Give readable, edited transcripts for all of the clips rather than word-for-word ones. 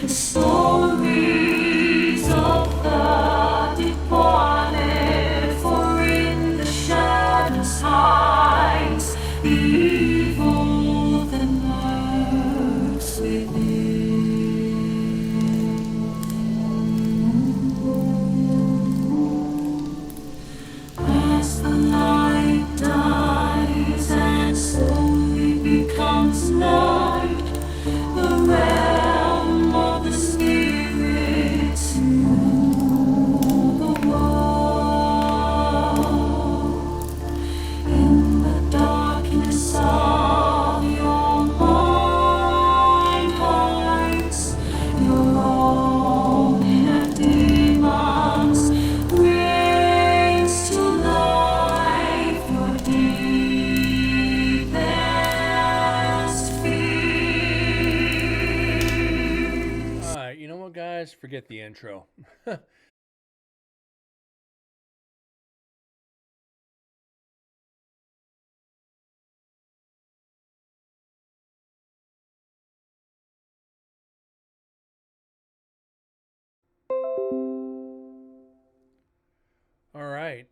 Stories of the departed, for in the shadows hides the evil that lurks within. As the light dies and slowly becomes night, the realm of the spirits rule the world. In the darkness of your mind hides your own inner demons, brings to life your deepest fears. Alright, you know what, guys? Forget the intro. Alright,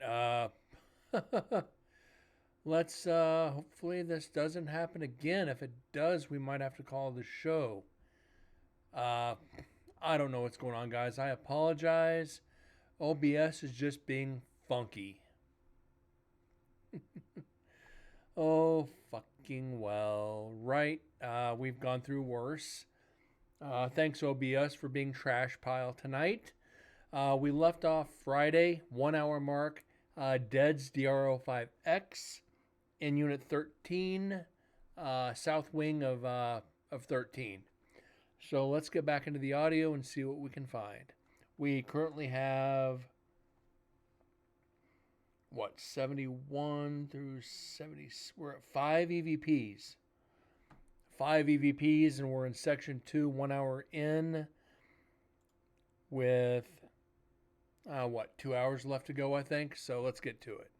let's, hopefully this doesn't happen again. If it does, we might have to call the show. Uh, I don't know what's going on, guys. I apologize. OBS is just being funky. Oh, fucking well. Right, we've gone through worse. Thanks, OBS, for being trash pile tonight. We left off Friday, 1 hour mark, Dead's DRO5X in Unit 13, south wing of 13. So let's get back into the audio and see what we can find. We currently have, what, 71 through 70. We're at 5 EVPs. 5 EVPs, and we're in Section 2, 1 hour in, with, 2 hours left to go, I think. So let's get to it.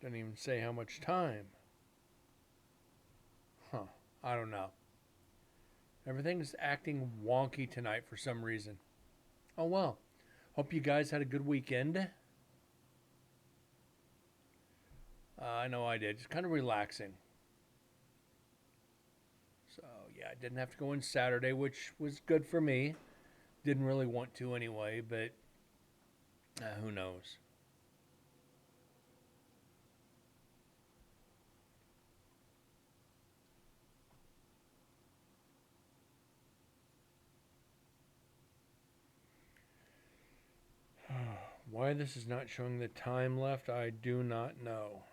Doesn't even say how much time. Huh. I don't know. Everything's acting wonky tonight for some reason. Oh well. Hope you guys had a good weekend. I know I did. Just kind of relaxing. So yeah, I didn't have to go in Saturday, which was good for me. Didn't really want to anyway, but who knows? Why this is not showing the time left, I do not know.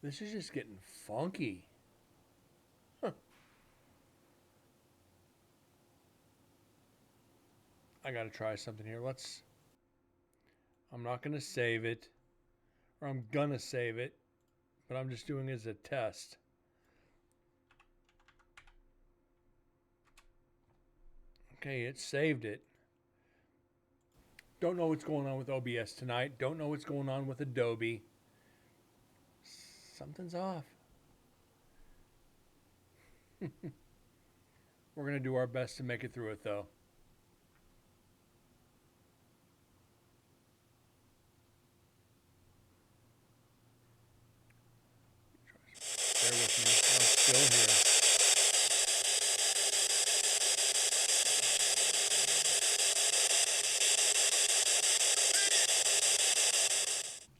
This is just getting funky. Huh. I gotta try something here. I'm not gonna save it, or I'm gonna save it, but I'm just doing it as a test. Okay, it saved it. Don't know what's going on with OBS tonight. Don't know what's going on with Adobe. Something's off. We're going to do our best to make it through it, though. Bear with me. I'm still here.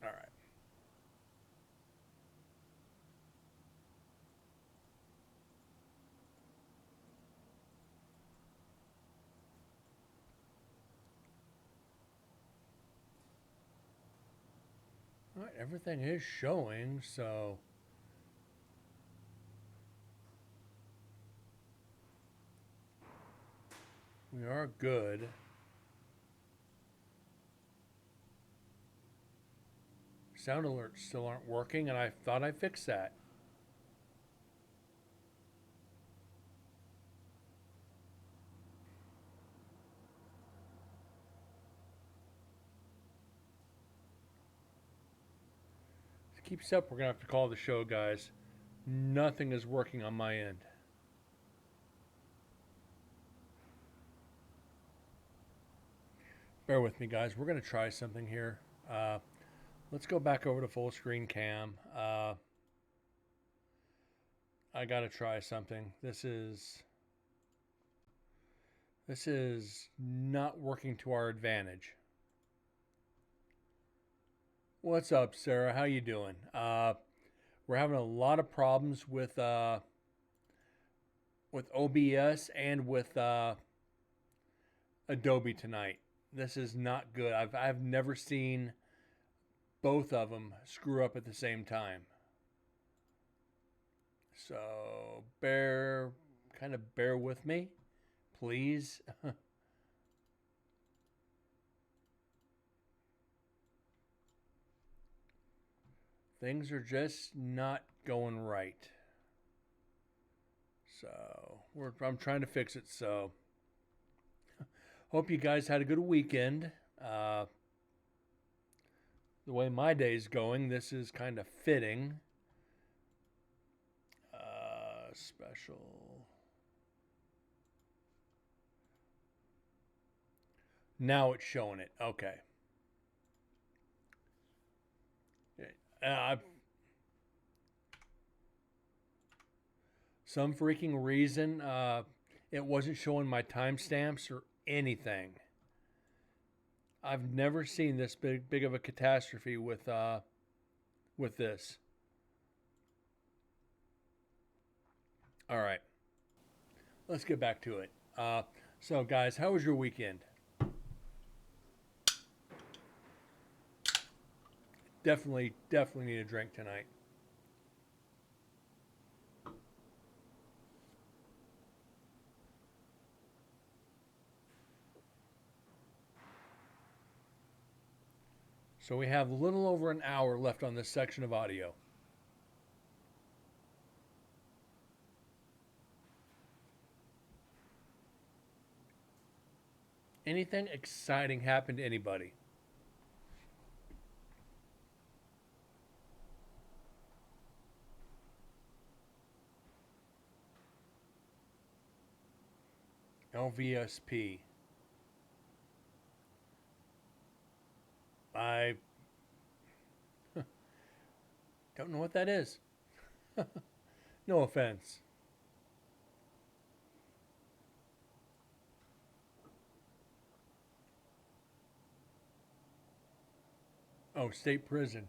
All right. All right, everything is showing, so we are good. Sound alerts still aren't working, and I thought I fixed that. keeps up, we're going to have to call the show, guys. Nothing is working on my end. Bear with me, guys. We're going to try something here. Let's go back over to full screen cam. I got to try something. This is not working to our advantage. What's up, Sarah? How you doing? We're having a lot of problems with OBS and with Adobe tonight. This is not good. I've never seen both of them screw up at the same time. So bear with me, please. Things are just not going right. So I'm trying to fix it. So hope you guys had a good weekend. The way my day's going, this is kind of fitting. Special. Now it's showing it. Okay. Some freaking reason it wasn't showing my timestamps or anything. I've never seen this big of a catastrophe with this. All right, let's get back to it. So, guys, how was your weekend? Definitely need a drink tonight. So we have a little over an hour left on this section of audio. Anything exciting happened to anybody? LVSP. I don't know what that is. No offense. Oh, state prison.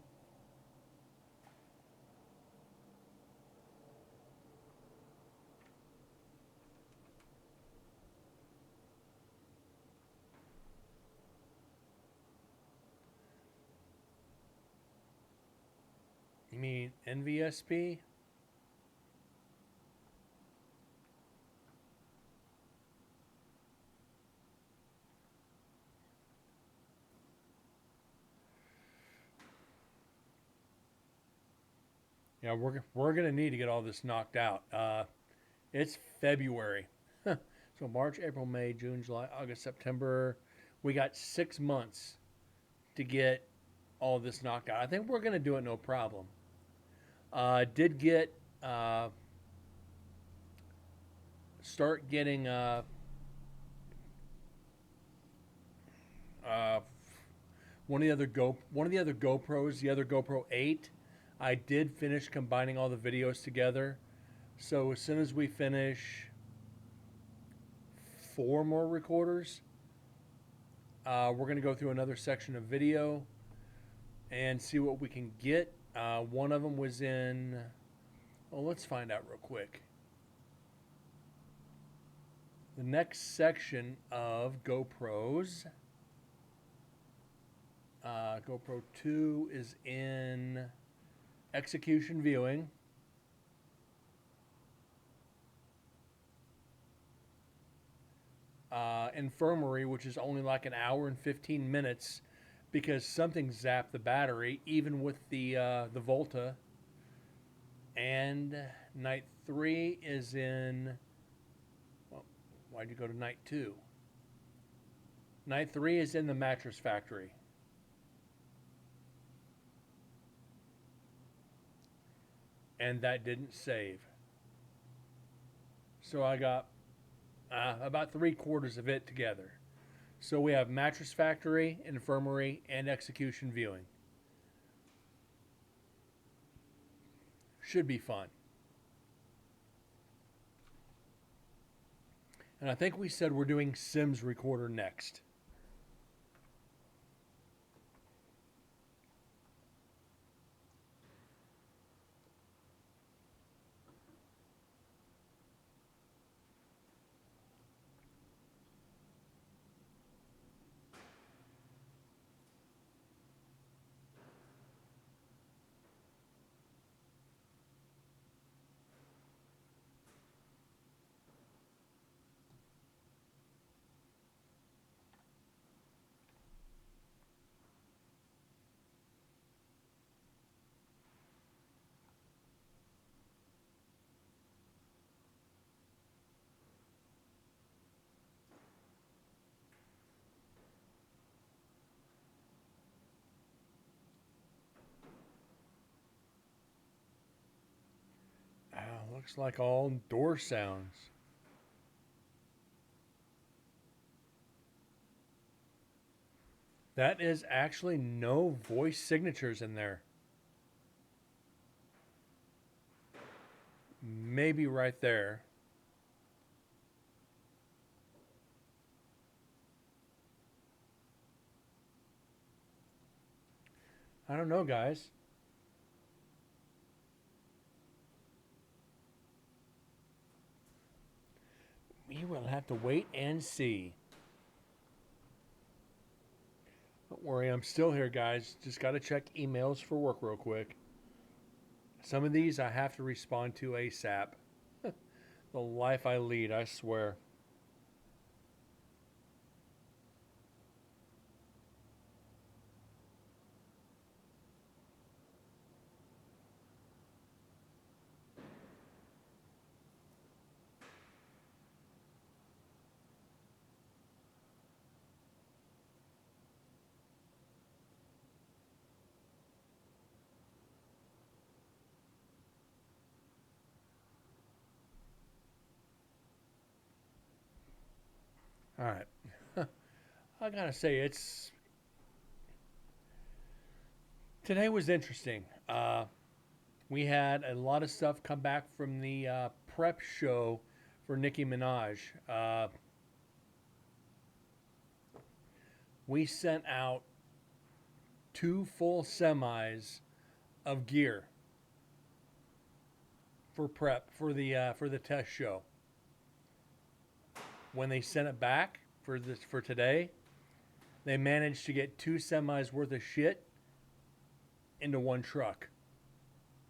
You mean NVSP? Yeah, we're gonna need to get all this knocked out. It's February, so March, April, May, June, July, August, September. We got 6 months to get all this knocked out. I think we're gonna do it no problem. Did get start getting one of the other GoPros, the other GoPro 8. I did finish combining all the videos together. So as soon as we finish 4 more recorders, we're going to go through another section of video and see what we can get. One of them was in... Well, let's find out real quick. The next section of GoPros... GoPro 2 is in execution viewing. Infirmary, which is only like an hour and 15 minutes because something zapped the battery, even with the Volta. And night 3 is in... Well, why'd you go to night 2? Night 3 is in the Mattress Factory. and that didn't save. So I got about 3/4 of it together. So we have Mattress Factory, Infirmary, and Execution Viewing. Should be fun. And I think we said we're doing Sims Recorder next. Looks like all door sounds. That is actually no voice signatures in there. Maybe right there. I don't know, guys. We will have to wait and see. Don't worry, I'm still here, guys. Just got to check emails for work real quick. Some of these I have to respond to ASAP. The life I lead, I swear. All right. I gotta say, today was interesting. We had a lot of stuff come back from the prep show for Nicki Minaj. We sent out 2 full semis of gear for prep for the test show. When they sent it back for today, they managed to get 2 semis worth of shit into one truck.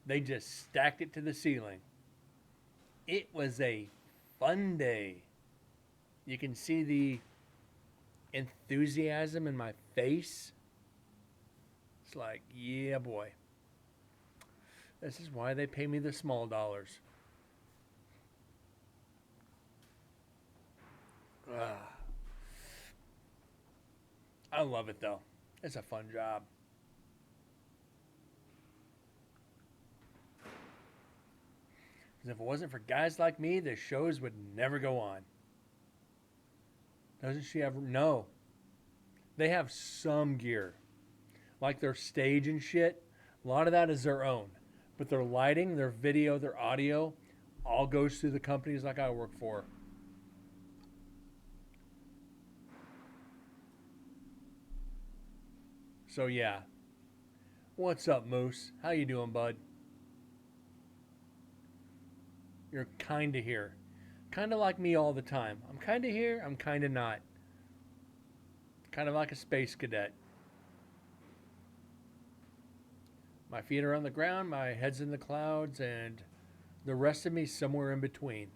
They just stacked it to the ceiling. It was a fun day. You can see the enthusiasm in my face. It's like, yeah, boy. This is why they pay me the small dollars. I love it, though. It's a fun job. Because if it wasn't for guys like me, the shows would never go on. Doesn't she ever? No. They have some gear. Like their stage and shit. A lot of that is their own. But their lighting, their video, their audio, all goes through the companies like I work for. So yeah. What's up, Moose? How you doing, bud? You're kinda here. Kinda like me all the time. I'm kinda here, I'm kinda not. Kind of like a space cadet. My feet are on the ground, my head's in the clouds, and the rest of me somewhere in between.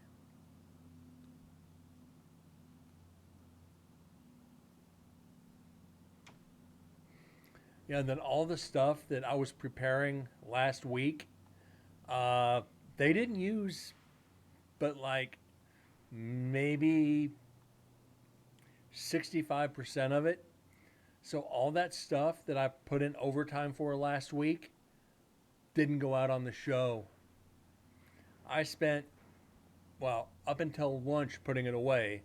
Yeah, and then all the stuff that I was preparing last week, they didn't use but like maybe 65% of it. So all that stuff that I put in overtime for last week didn't go out on the show. I spent, well, up until lunch putting it away.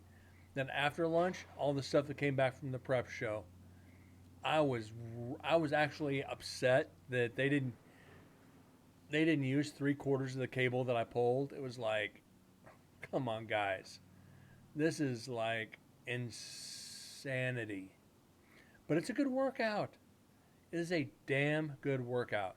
Then after lunch, all the stuff that came back from the prep show, I was I was actually upset that they didn't use 3/4 of the cable that I pulled. It was like, come on, guys, this is like insanity. But it's a good workout. It is a damn good workout.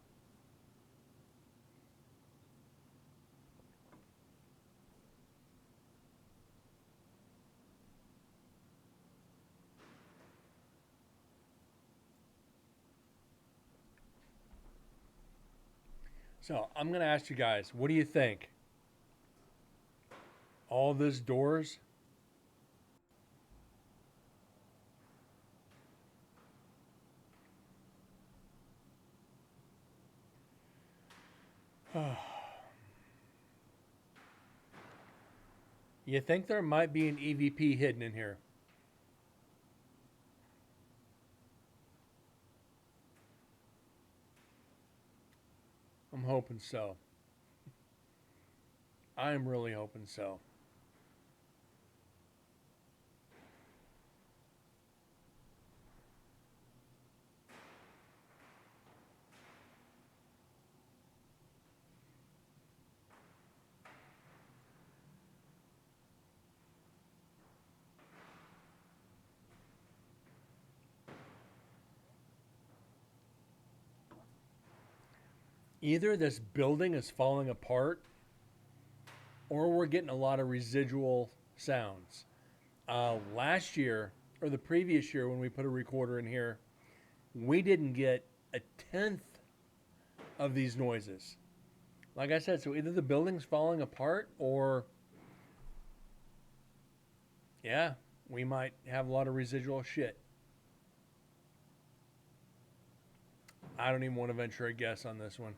So I'm gonna ask you guys, what do you think? All those doors. You think there might be an EVP hidden in here? I'm hoping so. I'm really hoping so. Either this building is falling apart or we're getting a lot of residual sounds. Last year, or the previous year, when we put a recorder in here, we didn't get a tenth of these noises. Like I said, so either the building's falling apart or, yeah, we might have a lot of residual shit. I don't even want to venture a guess on this one.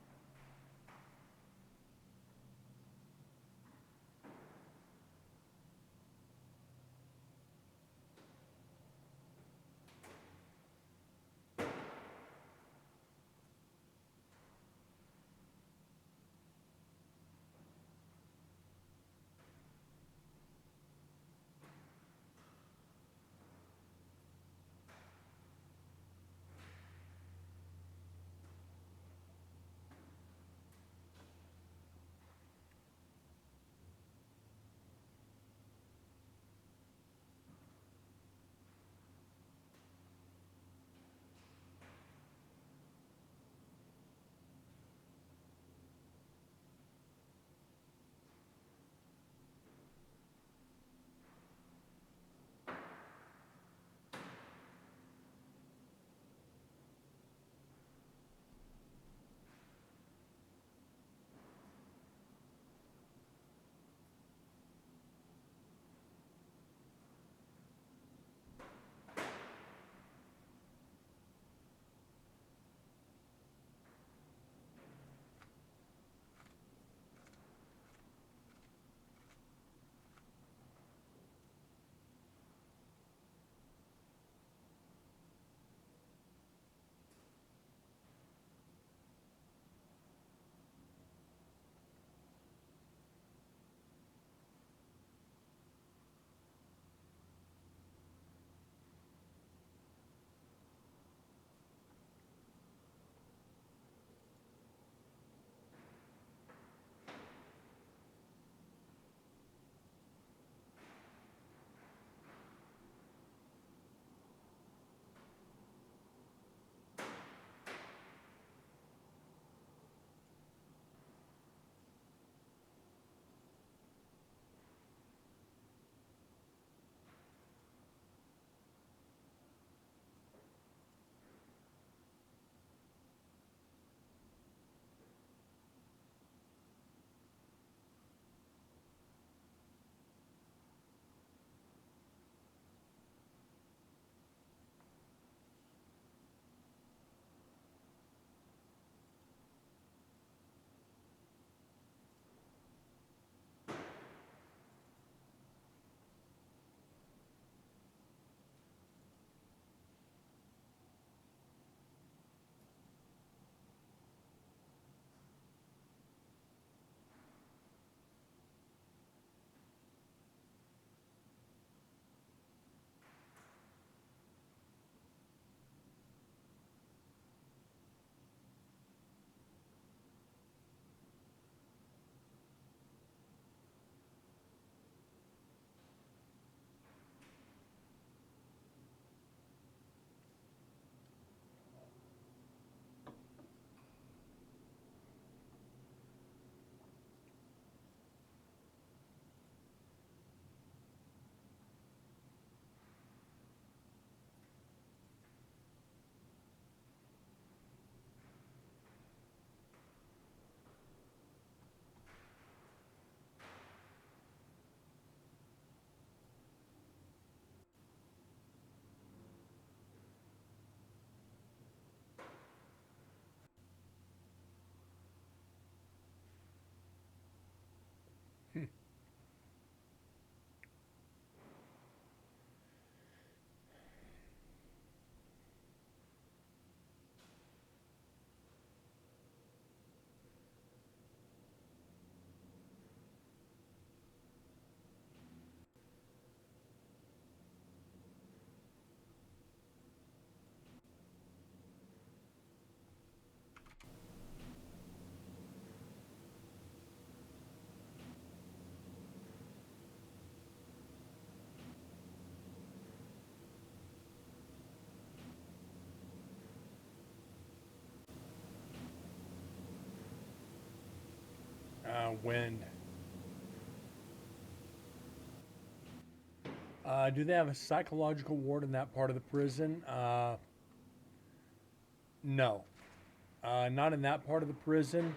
Wind. Do they have a psychological ward in that part of the prison? No. Not in that part of the prison.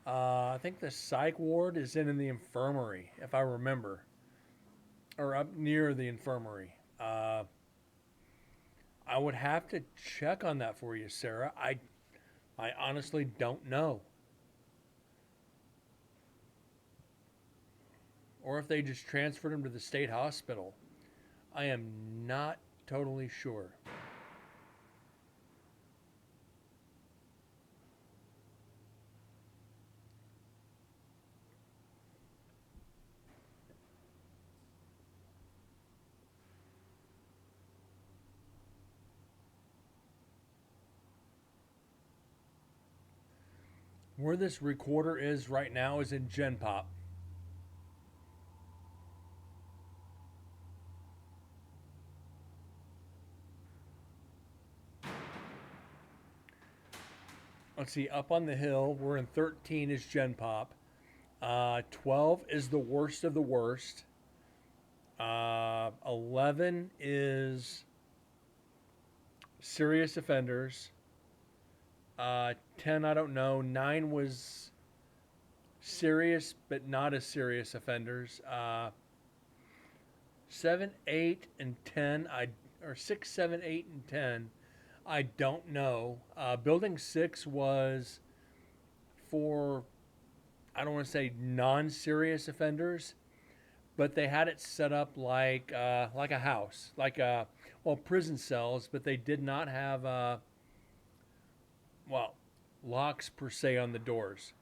I think the psych ward is in the infirmary, if I remember, or up near the infirmary. I would have to check on that for you, Sarah. I honestly don't know. Or if they just transferred him to the state hospital. I am not totally sure. Where this recorder is right now is in Gen Pop. Let's see, up on the hill, we're in 13 is Gen Pop. 12 is the worst of the worst. 11 is serious offenders. 10, I don't know. 9 was serious, but not as serious offenders. 7, 8, and 10, or 6, 7, 8, and 10, I don't know. Building 6 was for, I don't want to say non-serious offenders, but they had it set up like a house, prison cells, but they did not have locks per se on the doors.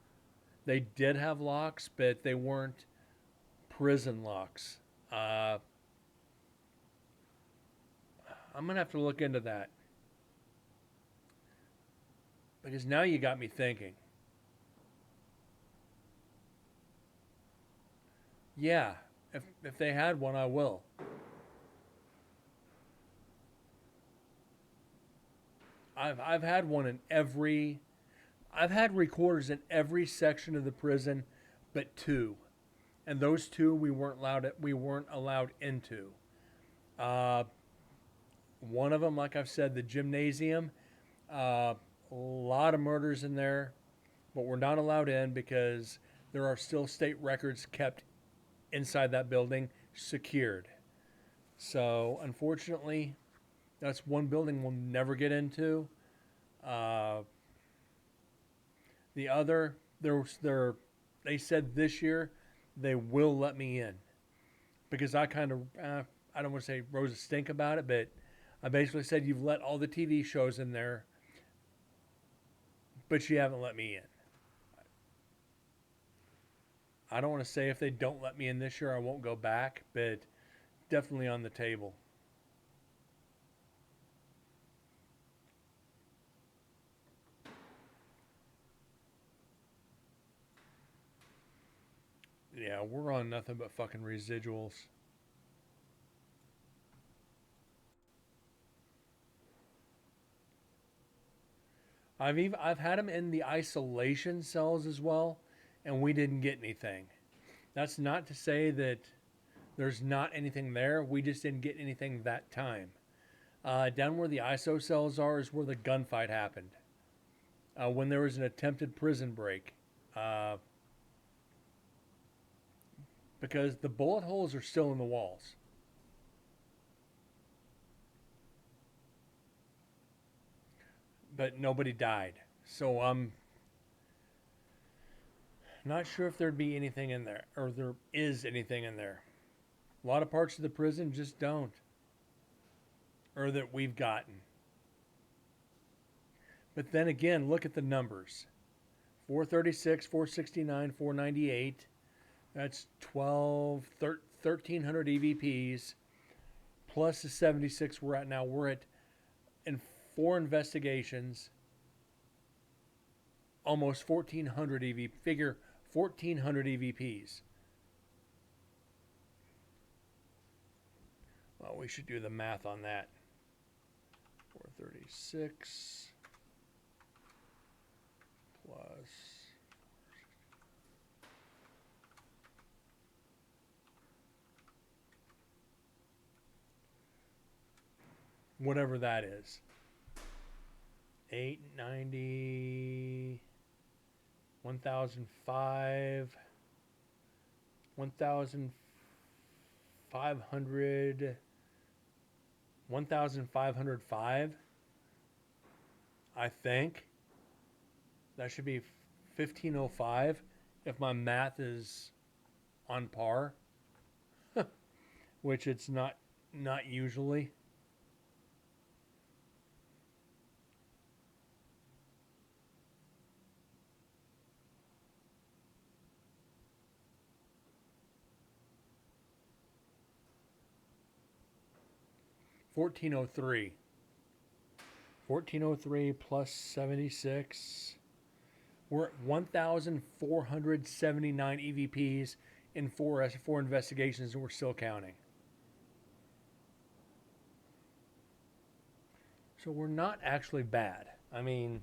They did have locks, but they weren't prison locks. I'm gonna have to look into that because now you got me thinking. Yeah, if they had one, I will. I've had one in every. I've had recorders in every section of the prison, but 2, and those 2 we weren't allowed into. One of them, like I've said, the gymnasium. A lot of murders in there, but we're not allowed in because there are still state records kept inside that building, secured. So unfortunately, that's one building we'll never get into. The other, they said this year they will let me in because I kind of, I don't want to say rose a stink about it, but I basically said you've let all the TV shows in there, but you haven't let me in. I don't want to say if they don't let me in this year, I won't go back, but definitely on the table. Yeah, we're on nothing but fucking residuals. I've had them in the isolation cells as well, and we didn't get anything. That's not to say that there's not anything there. We just didn't get anything that time. Down where the ISO cells are is where the gunfight happened. When there was an attempted prison break. Because the bullet holes are still in the walls. But nobody died. So I'm not sure if there'd be anything in there, or there is anything in there. A lot of parts of the prison just don't, or that we've gotten. But then again, look at the numbers. 436, 469, 498. That's 1,300 EVPs plus the 76 we're at now. We're at, in 4 investigations, almost 1,400 figure 1,400 EVPs. Well, we should do the math on that. 436 plus whatever that is. 890, 1005, 1500, 1505, I think. That should be 1505 if my math is on par, which it's not usually. $14.03. 1403 plus 76. We're at 1,479 EVPs in four investigations, and we're still counting. So we're not actually bad. I mean,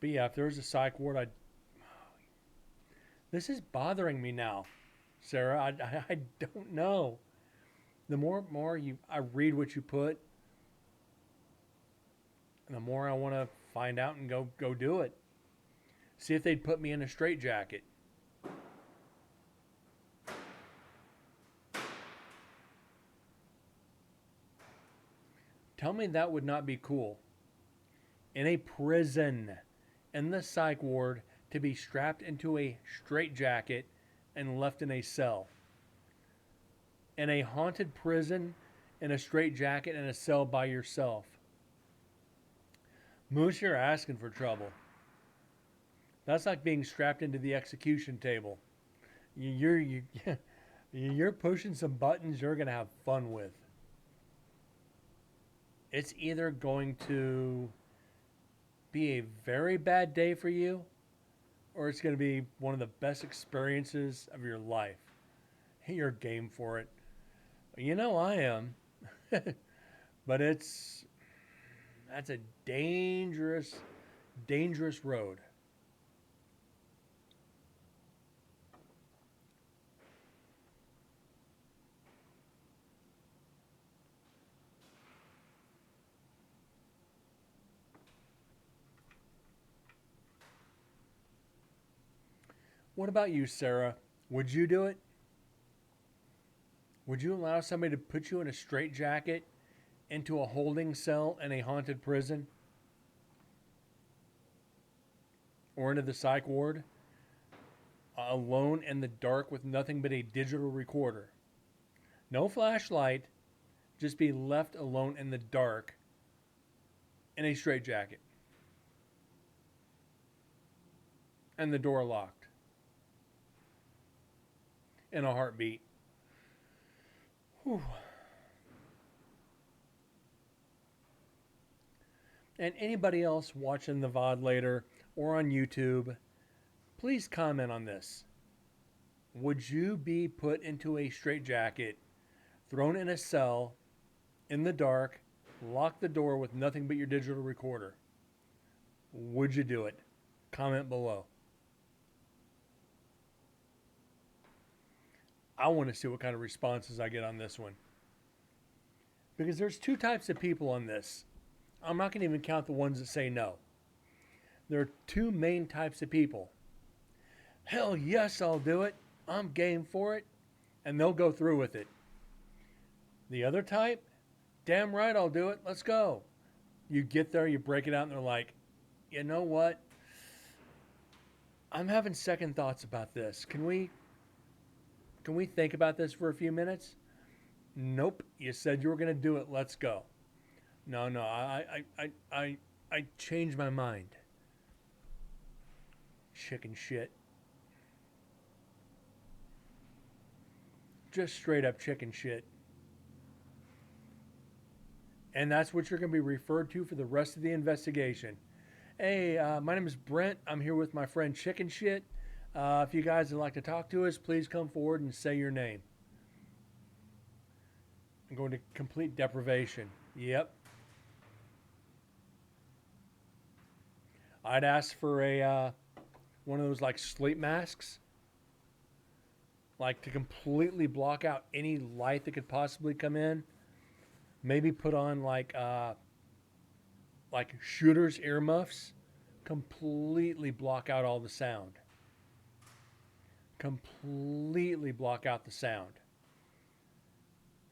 but yeah, if there's a psych ward, this is bothering me now, Sarah. I don't know. The more I read what you put, and the more I want to find out and go do it. See if they'd put me in a straitjacket. Tell me that would not be cool. In a prison, in the psych ward, to be strapped into a straitjacket and left in a cell. In a haunted prison, in a straitjacket and a cell by yourself. Moose, you're asking for trouble. That's like being strapped into the execution table. You're pushing some buttons you're going to have fun with. It's either going to be a very bad day for you, or it's going to be one of the best experiences of your life. You're game for it. You know I am. But that's a dangerous road. What about you, Sarah? Would you do it? Would you allow somebody to put you in a straitjacket into a holding cell in a haunted prison? Or into the psych ward? Alone in the dark with nothing but a digital recorder. No flashlight. Just be left alone in the dark in a straitjacket. And the door locked. In a heartbeat. Whew. And anybody else watching the VOD later or on YouTube, please comment on this. Would you be put into a straitjacket, thrown in a cell, in the dark, lock the door with nothing but your digital recorder? Would you do it? Comment below. I want to see what kind of responses I get on this one. Because there's two types of people on this. I'm not going to even count the ones that say no. There are two main types of people. Hell yes, I'll do it. I'm game for it. And they'll go through with it. The other type, damn right I'll do it. Let's go. You get there, you break it out, and they're like, you know what? I'm having second thoughts about this. Can we think about this for a few minutes? Nope. You said you were going to do it. Let's go. No. I changed my mind. Chicken shit. Just straight up chicken shit. And that's what you're going to be referred to for the rest of the investigation. Hey, my name is Brent. I'm here with my friend Chicken Shit. If you guys would like to talk to us, please come forward and say your name. I'm going to complete deprivation. Yep. I'd ask for a one of those like sleep masks. like to completely block out any light that could possibly come in. Maybe put on like shooter's earmuffs, completely block out all the sound. Completely block out the sound.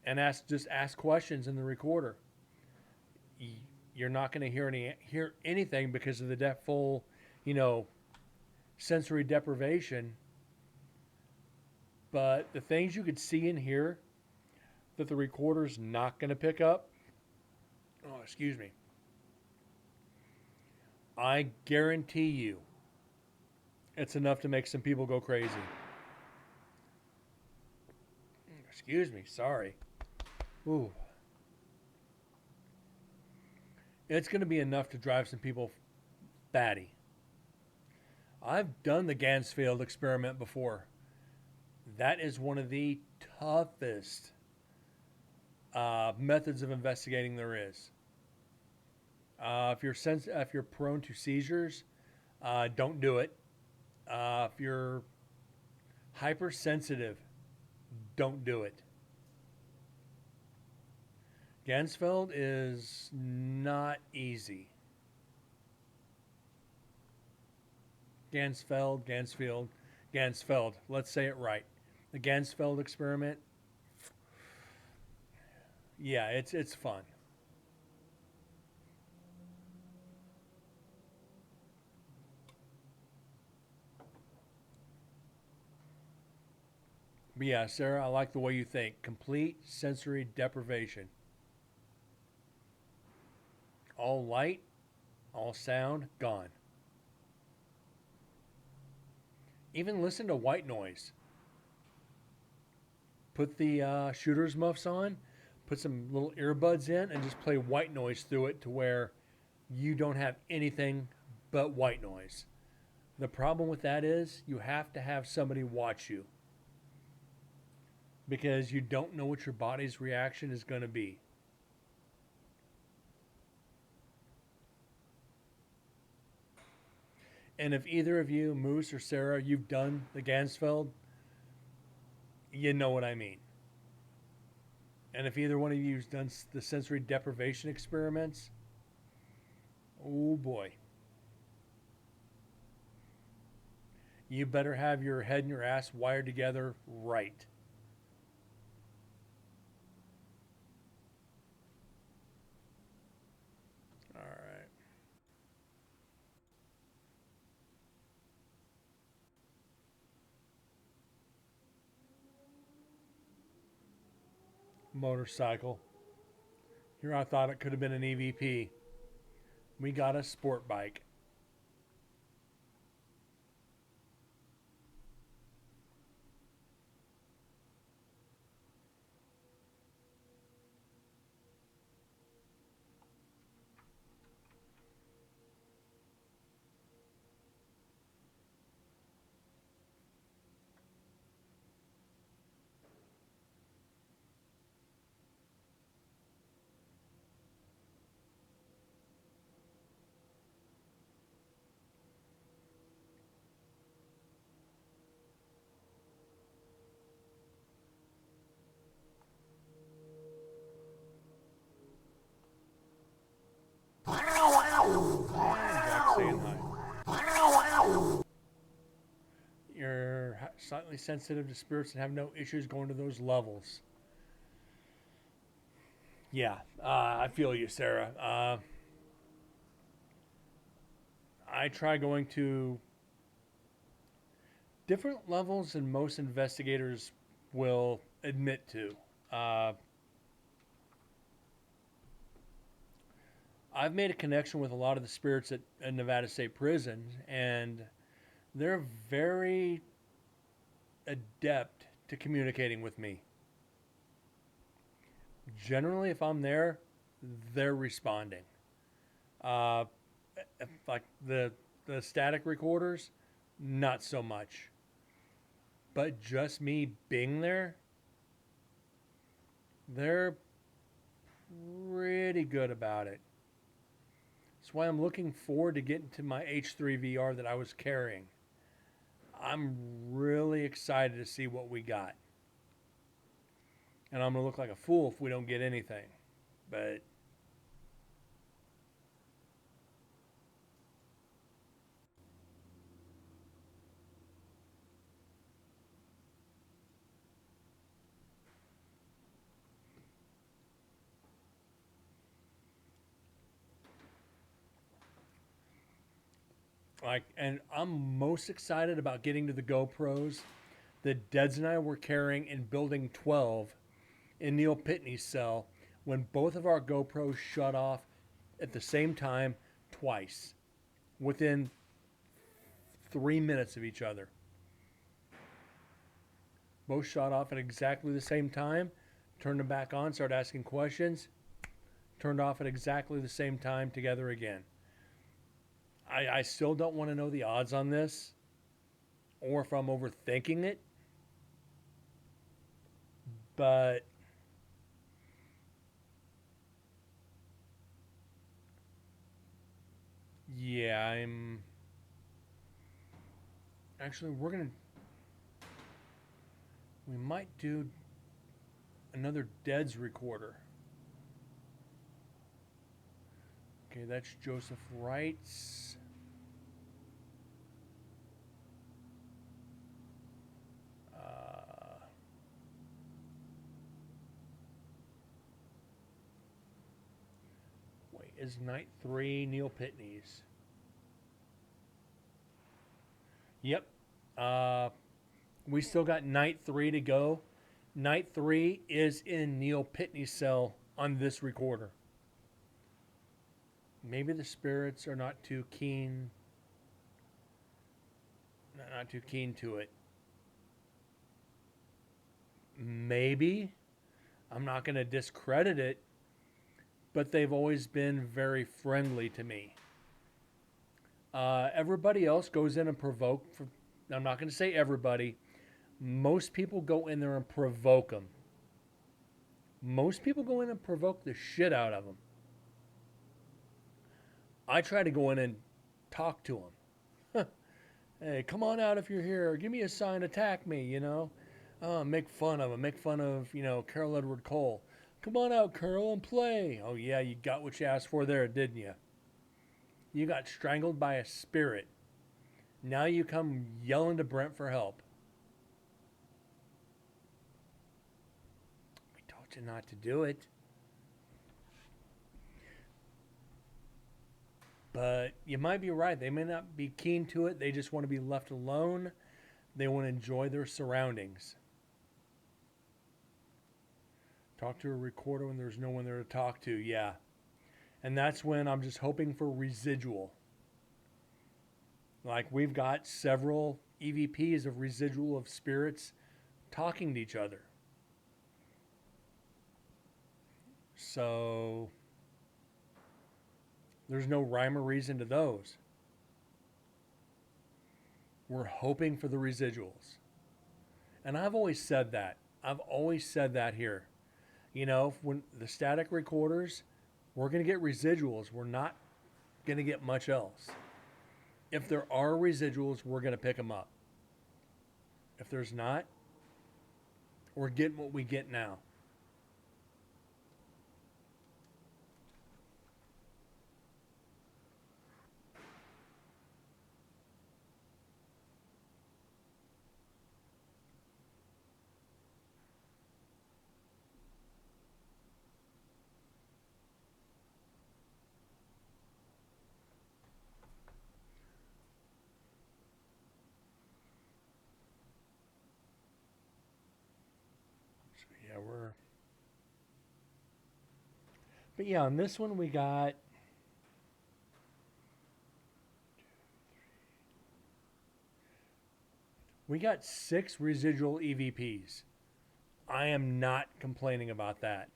And ask questions in the recorder. You're not going to hear anything because of the full, you know, sensory deprivation. But the things you could see and hear that the recorder's not going to pick up, oh, excuse me, I guarantee you it's enough to make some people go crazy. Excuse me, sorry. Ooh. It's going to be enough to drive some people batty. I've done the Gansfield experiment before. That is one of the toughest methods of investigating there is. If you're prone to seizures, don't do it. If you're hypersensitive, don't do it. Gansfeld is not easy. Gansfeld. Let's say it right. The Gansfeld experiment. Yeah, it's fun. But yeah, Sarah, I like the way you think. Complete sensory deprivation. All light, all sound, gone. Even listen to white noise. Put the shooter's muffs on, put some little earbuds in, and just play white noise through it to where you don't have anything but white noise. The problem with that is you have to have somebody watch you because you don't know what your body's reaction is going to be. And if either of you, Moose or Sarah, you've done the Gansfeld, you know what I mean. And if either one of you's done the sensory deprivation experiments, oh boy. You better have your head and your ass wired together right. All right. Motorcycle. Here I thought it could have been an EVP. We got a sport bike. Jack saying hi. You're slightly sensitive to spirits and have no issues going to those levels. Yeah, I feel you, Sarah. I try going to different levels than most investigators will admit to. I've made a connection with a lot of the spirits at Nevada State Prison, and they're very adept to communicating with me. Generally, if I'm there, they're responding. Uh, like the static recorders, not so much. But just me being there, they're pretty good about it. That's why I'm looking forward to getting to my H3 VR that I was carrying. I'm really excited to see what we got. And I'm going to look like a fool if we don't get anything. But and I'm most excited about getting to the GoPros that Deds and I were carrying in Building 12 in Neil Pitney's cell when both of our GoPros shut off at the same time twice within 3 minutes of each other. Both shot off at exactly the same time, turned them back on, started asking questions, turned off at exactly the same time together again. I still don't want to know the odds on this or if I'm overthinking it. But yeah, I'm actually we might do another Dead's recorder. Okay, that's Joseph Wright's. Wait, is Night 3 Neil Pitney's? Yep. We still got Night 3 to go. Night 3 is in Neil Pitney's cell on this recorder. Maybe the spirits are not too keen. Not too keen to it. Maybe. I'm not going to discredit it, but they've always been very friendly to me. Everybody else goes in and provoke. I'm not going to say everybody. Most people go in there and provoke them. Most people go in and provoke the shit out of them. I try to go in and talk to them. Hey, come on out if you're here. Give me a sign. Attack me, you know. Make fun of them. Make fun of, Carol Edward Cole. Come on out, Carol, and play. Oh, yeah, you got what you asked for there, didn't you? You got strangled by a spirit. Now you come yelling to Brent for help. We told you not to do it. But you might be right. They may not be keen to it. They just want to be left alone. They want to enjoy their surroundings. Talk to a recorder when there's no one there to talk to. Yeah. And that's when I'm just hoping for residual. Like we've got several EVPs of residual of spirits talking to each other. So there's no rhyme or reason to those. We're hoping for the residuals. And I've always said that. I've always said that here. When the static recorders, we're going to get residuals. We're not going to get much else. If there are residuals, we're going to pick them up. If there's not, we're getting what we get now. But yeah, on this one we got we got 6 residual EVPs. I am not complaining about that.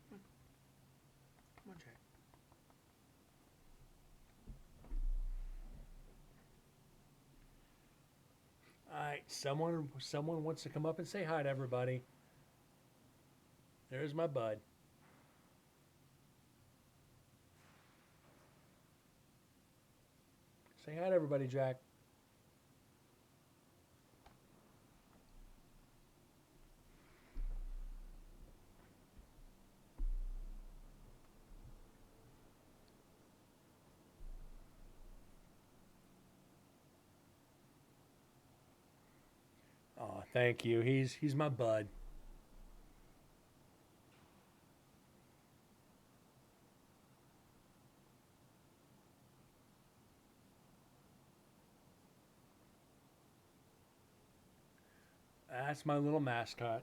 Come on, Jay. All right, someone wants to come up and say hi to everybody. There's my bud. Say hi to everybody, Jack. Oh, thank you. He's my bud. That's my little mascot.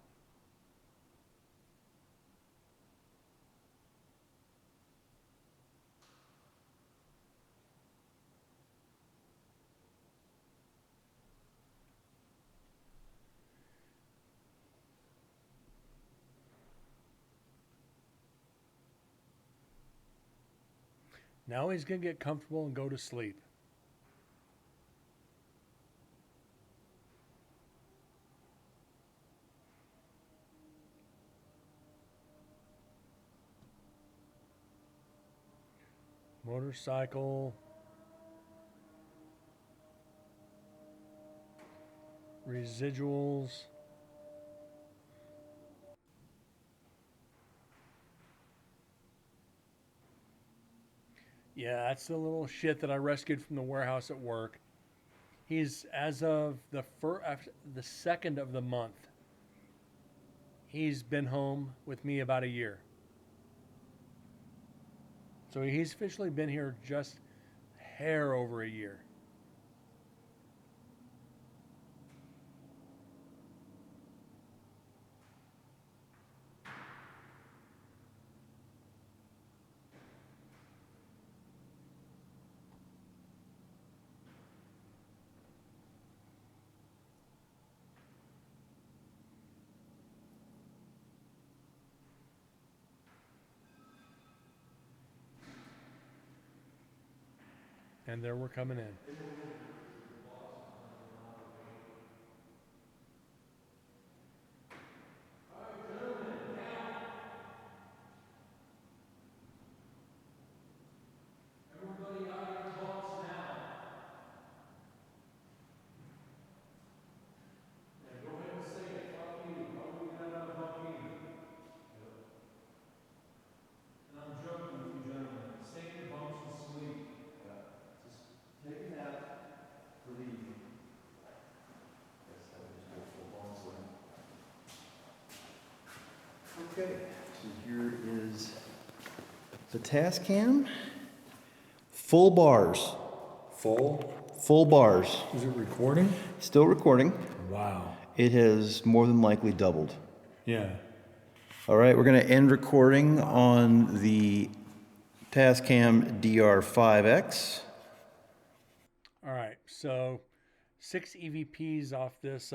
Now he's going to get comfortable and go to sleep. Motorcycle. Residuals. Yeah, that's the little shit that I rescued from the warehouse at work. He's as of the second of the month. He's been home with me about a year. So he's officially been here just hair over a year. And there we're coming in. Everybody out your butts now. Yeah, go ahead and say it. Fuck you. How will you get out of the bunk either? Yep. And I'm joking with you gentlemen. Stay in your bunks and sleep. Yeah. Just take a nap for the evening. Guess that would just be a full bunk swing. Okay, so here is the Tascam. Full bars. Full bars. Is it recording? Still recording. Wow. It has more than likely doubled. Yeah. All right, we're going to end recording on the Tascam DR5X. All right, so 6 EVPs off this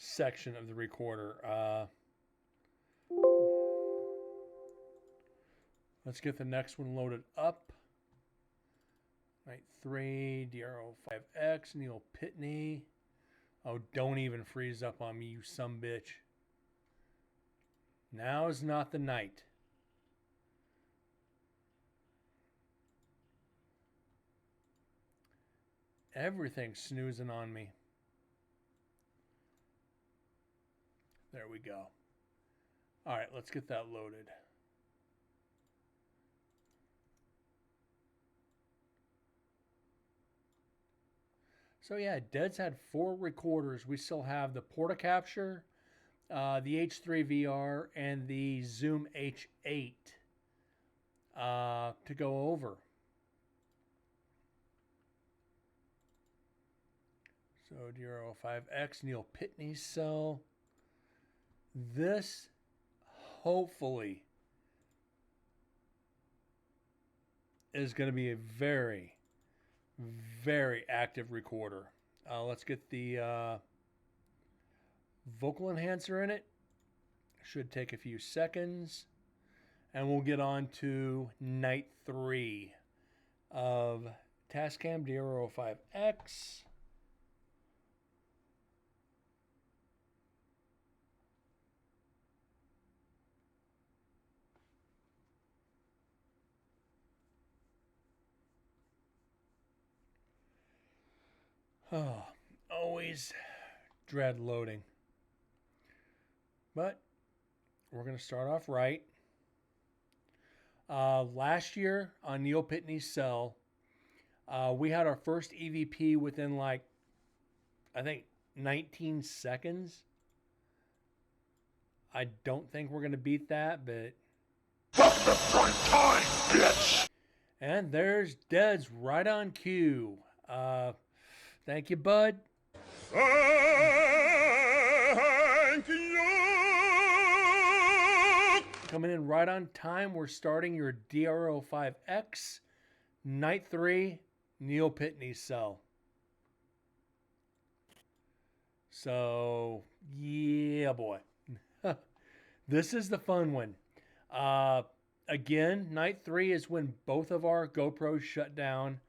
section of the recorder. Let's get the next one loaded up. Night 3, DRO5X, Neil Pitney. Oh, don't even freeze up on me, you sumbitch. Now is not the night. Everything's snoozing on me. There we go. All right, let's get that loaded. So yeah, Dead's had 4 recorders. We still have the Portacapture, the H3 VR, and the Zoom H8 to go over. So DR05X, Neil Pitney's cell. This hopefully is going to be a very, very active recorder. Let's get the vocal enhancer in it. Should take a few seconds. And we'll get on to night 3 of Tascam DR05X. Oh, always dread loading. But we're going to start off right. Last year on Neil Pitney's cell, we had our first EVP within like, I think, 19 seconds. I don't think we're going to beat that, but. And there's Dead's right on cue. Thank you, bud. Thank you. Coming in right on time, we're starting your DRO5X, Night 3, Neil Pitney's cell. So, yeah, boy. This is the fun one. Again, Night 3 is when both of our GoPros shut down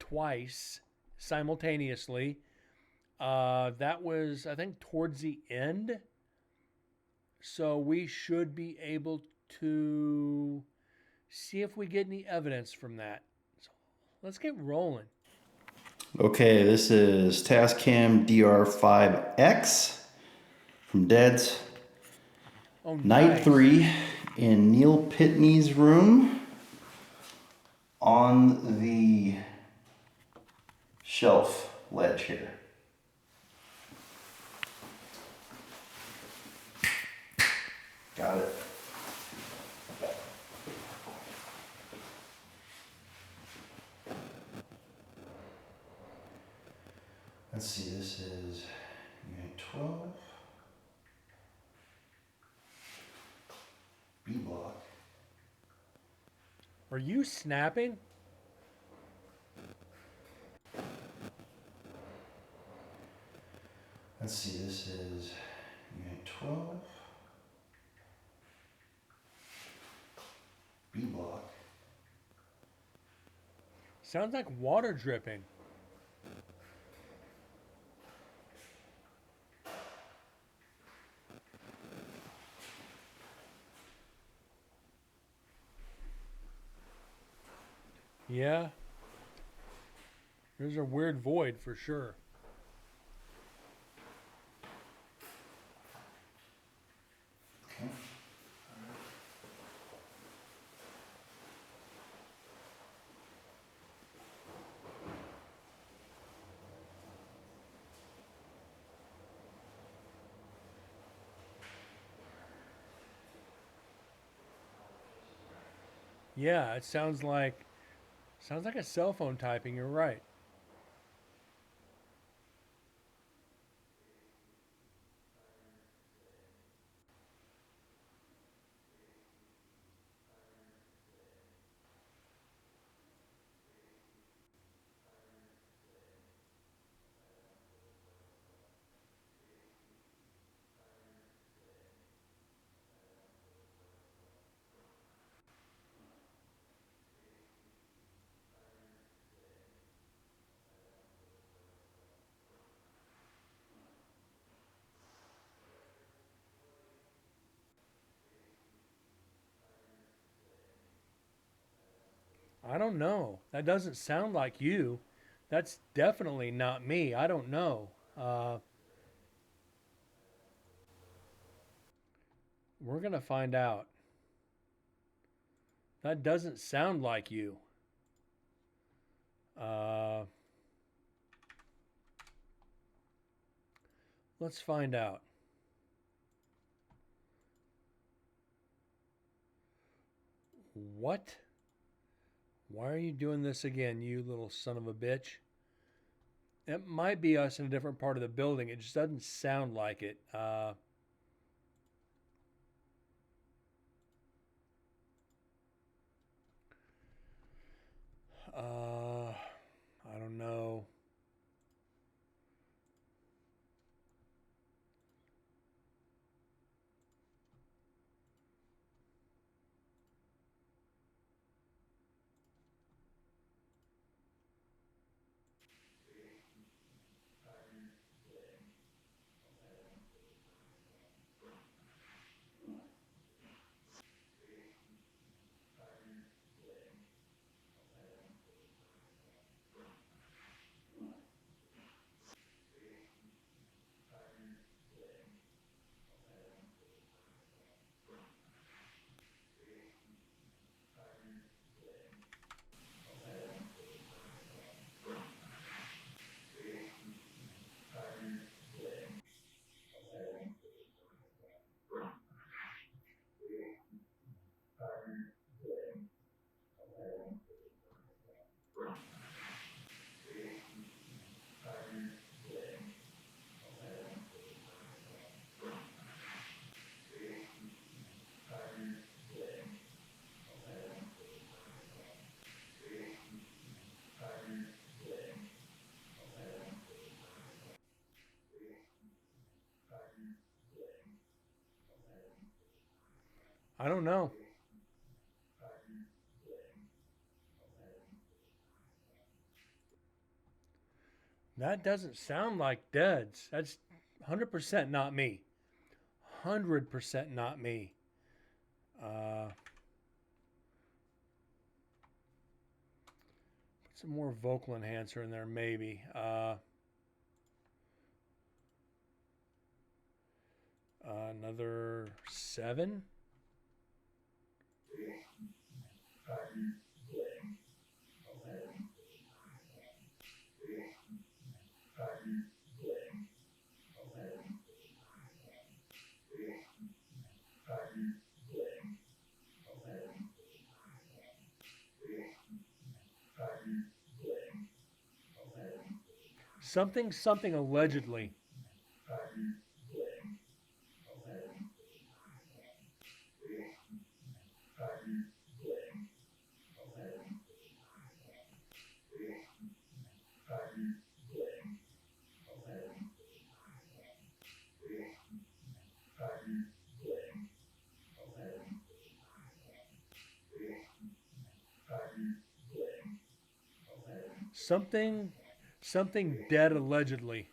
twice simultaneously. That was, I think, towards the end. So we should be able to see if we get any evidence from that. So let's get rolling. Okay, this is Tascam DR5X from Dead's. Oh, Night nice. 3 in Neil Pitney's room on the shelf ledge here. Got it. Let's see, this is Unit 12. B block. Are you snapping? Let's see, this is Unit 12. B block. Sounds like water dripping. Yeah. There's a weird void for sure. Okay. Yeah, it sounds like a cell phone typing. You're right. I don't know. That doesn't sound like you. That's definitely not me. I don't know. We're going to find out. That doesn't sound like you. Let's find out. What? Why are you doing this again, you little son of a bitch? It might be us in a different part of the building. It just doesn't sound like it. I don't know. I don't know. That doesn't sound like Deads. That's 100% not me. 100% not me. Put some more vocal enhancer in there, maybe. Another 7. Something allegedly. Something dead allegedly.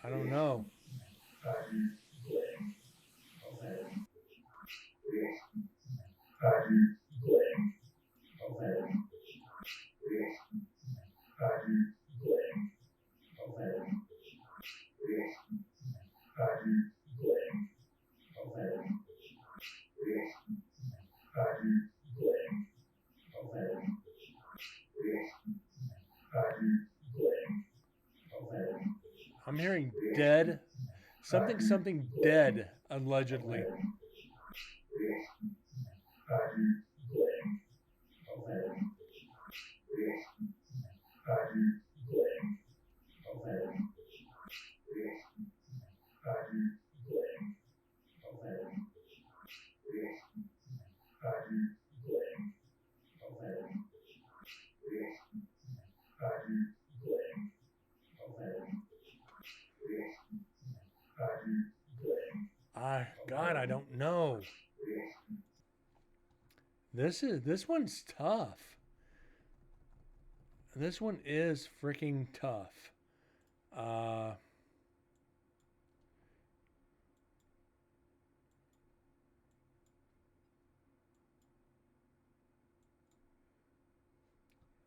I don't know. I'm hearing dead. Something dead allegedly. God, I don't know. This one's tough. This one is freaking tough.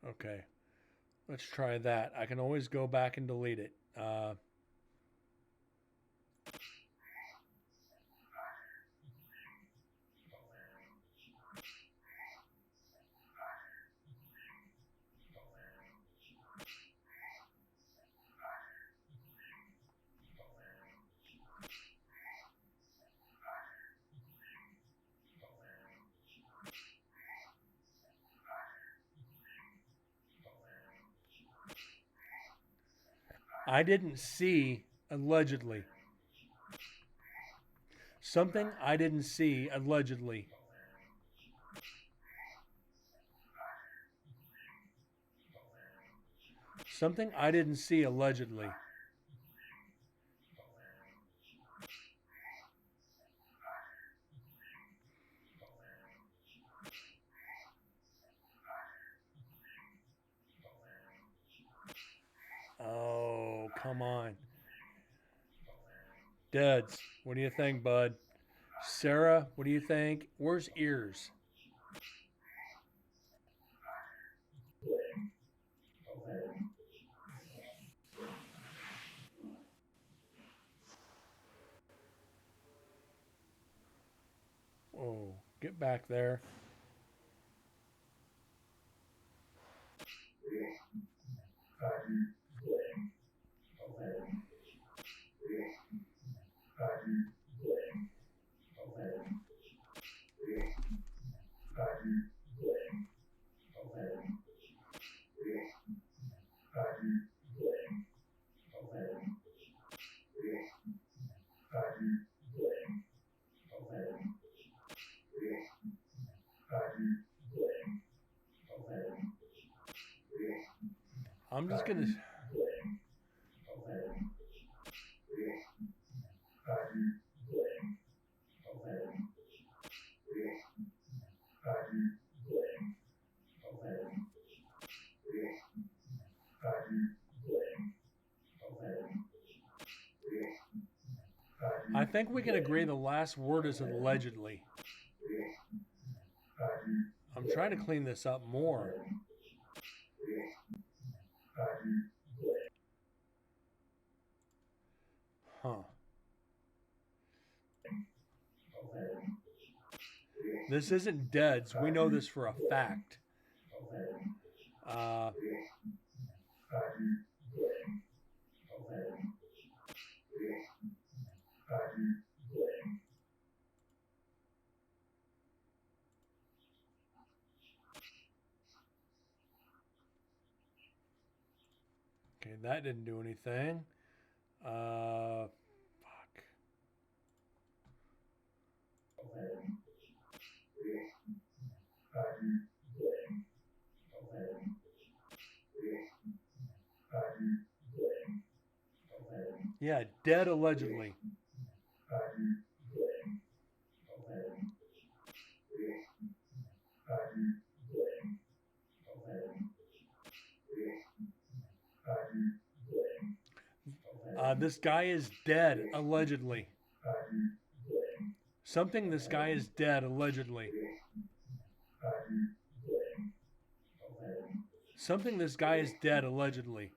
Okay. Let's try that. I can always go back and delete it. I didn't see allegedly. Something I didn't see allegedly. Something I didn't see allegedly. Oh, come on. Deads, what do you think, bud? Sarah, what do you think? Where's ears? get back there. I'm just gonna. I think we can agree the last word is allegedly. I'm trying to clean this up more. Huh. This isn't Dead's. We know this for a fact. Okay, that didn't do anything. Fuck. Yeah, dead allegedly. This guy is dead allegedly. Something this guy is dead allegedly. Something this guy is dead allegedly.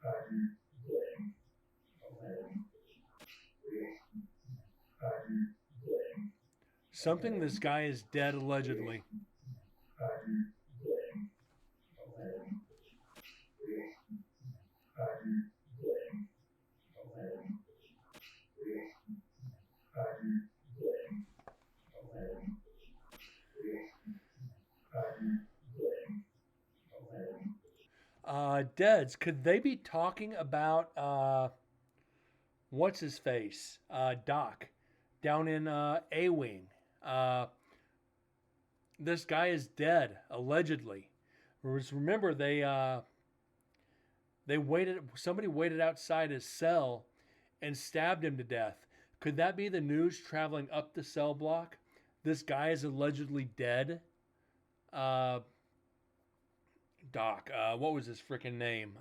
Something this guy is dead allegedly. Deads, could they be talking about what's his face? Doc down in A-Wing. This guy is dead, allegedly. Remember, somebody waited outside his cell and stabbed him to death. Could that be the news traveling up the cell block? This guy is allegedly dead. Doc, what was his freaking name?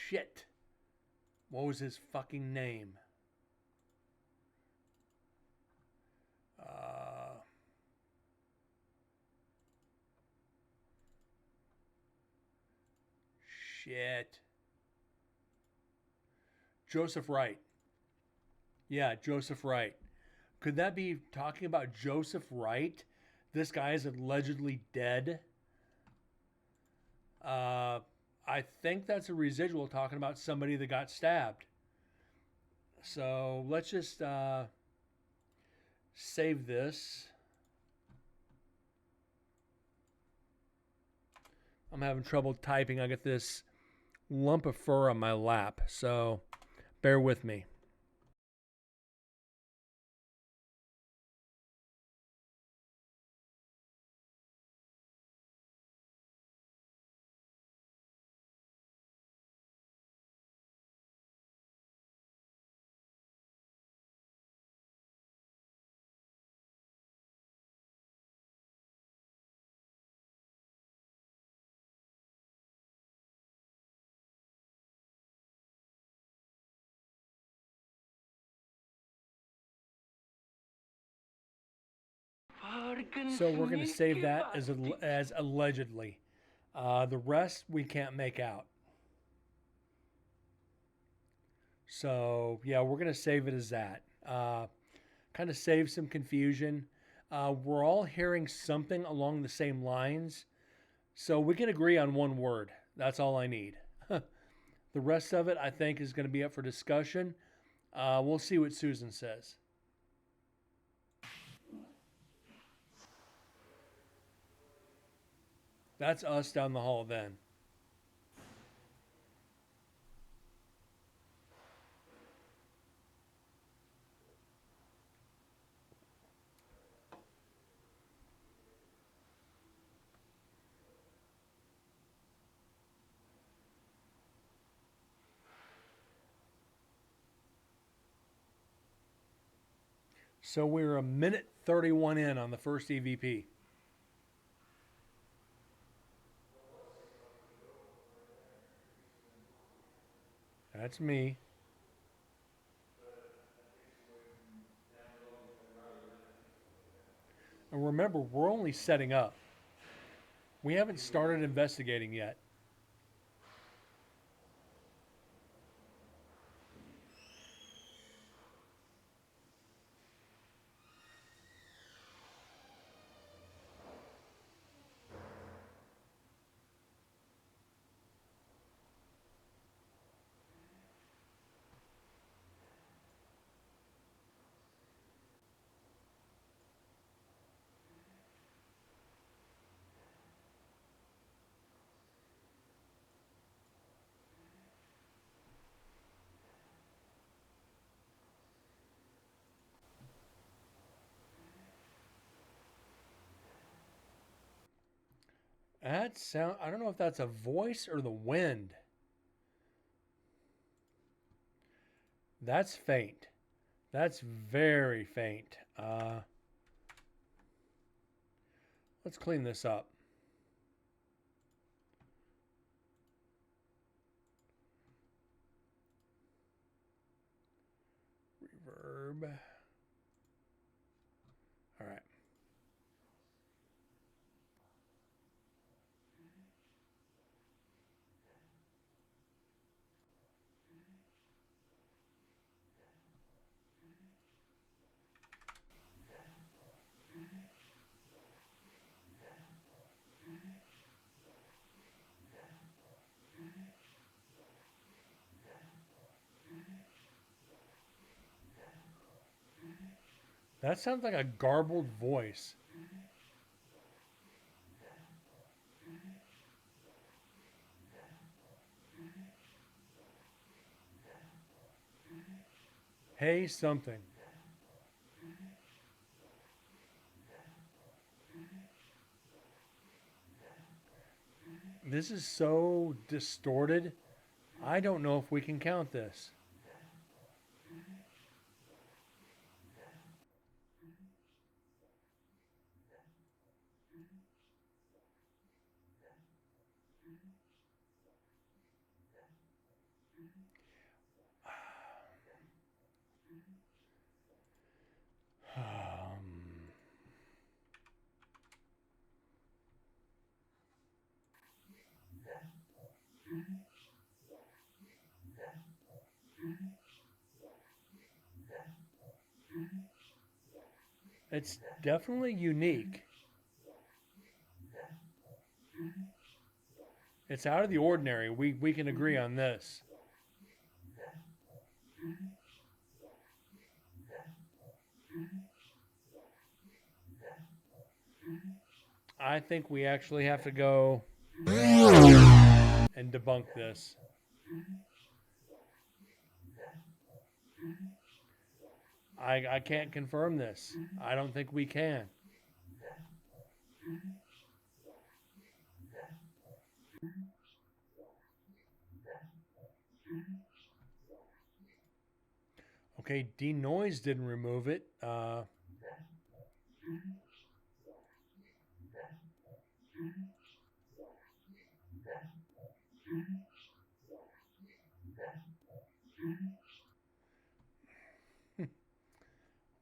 Shit. What was his fucking name? Shit. Joseph Wright. Yeah, Joseph Wright. Could that be talking about Joseph Wright? This guy is allegedly dead. I think that's a residual talking about somebody that got stabbed. So let's just save this. I'm having trouble typing. I got this lump of fur on my lap, so bear with me. So we're going to save that as allegedly. The rest we can't make out. So yeah, we're going to save it as that. Kind of save some confusion. we're all hearing something along the same lines. So we can agree on one word. That's all I need. The rest of it, I think, is going to be up for discussion. We'll see what Susan says. That's us down the hall then. So we're a minute 31 in on the first EVP. That's me. And remember, we're only setting up. We haven't started investigating yet. That sound, I don't know if that's a voice or the wind. That's faint. That's very faint. Let's clean this up. Reverb. All right. That sounds like a garbled voice. Hey, something. This is so distorted. I don't know if we can count this. It's definitely unique. It's out of the ordinary. We can agree on this. I think we actually have to go and debunk this. I can't confirm this. I don't think we can. Okay, denoise didn't remove it.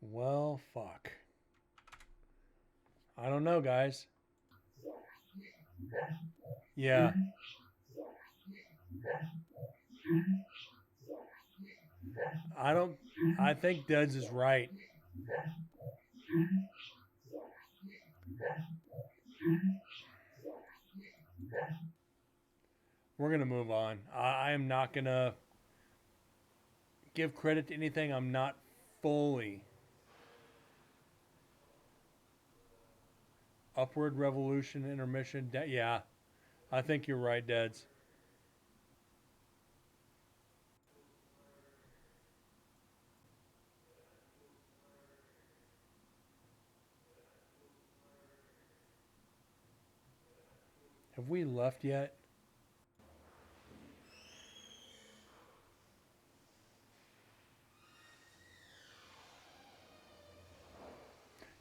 Well, fuck. I don't know, guys. Yeah. I think Deds is right. We're going to move on. I am not going to give credit to anything I'm not fully. Upward Revolution intermission. Yeah, I think you're right, Deds. Have we left yet?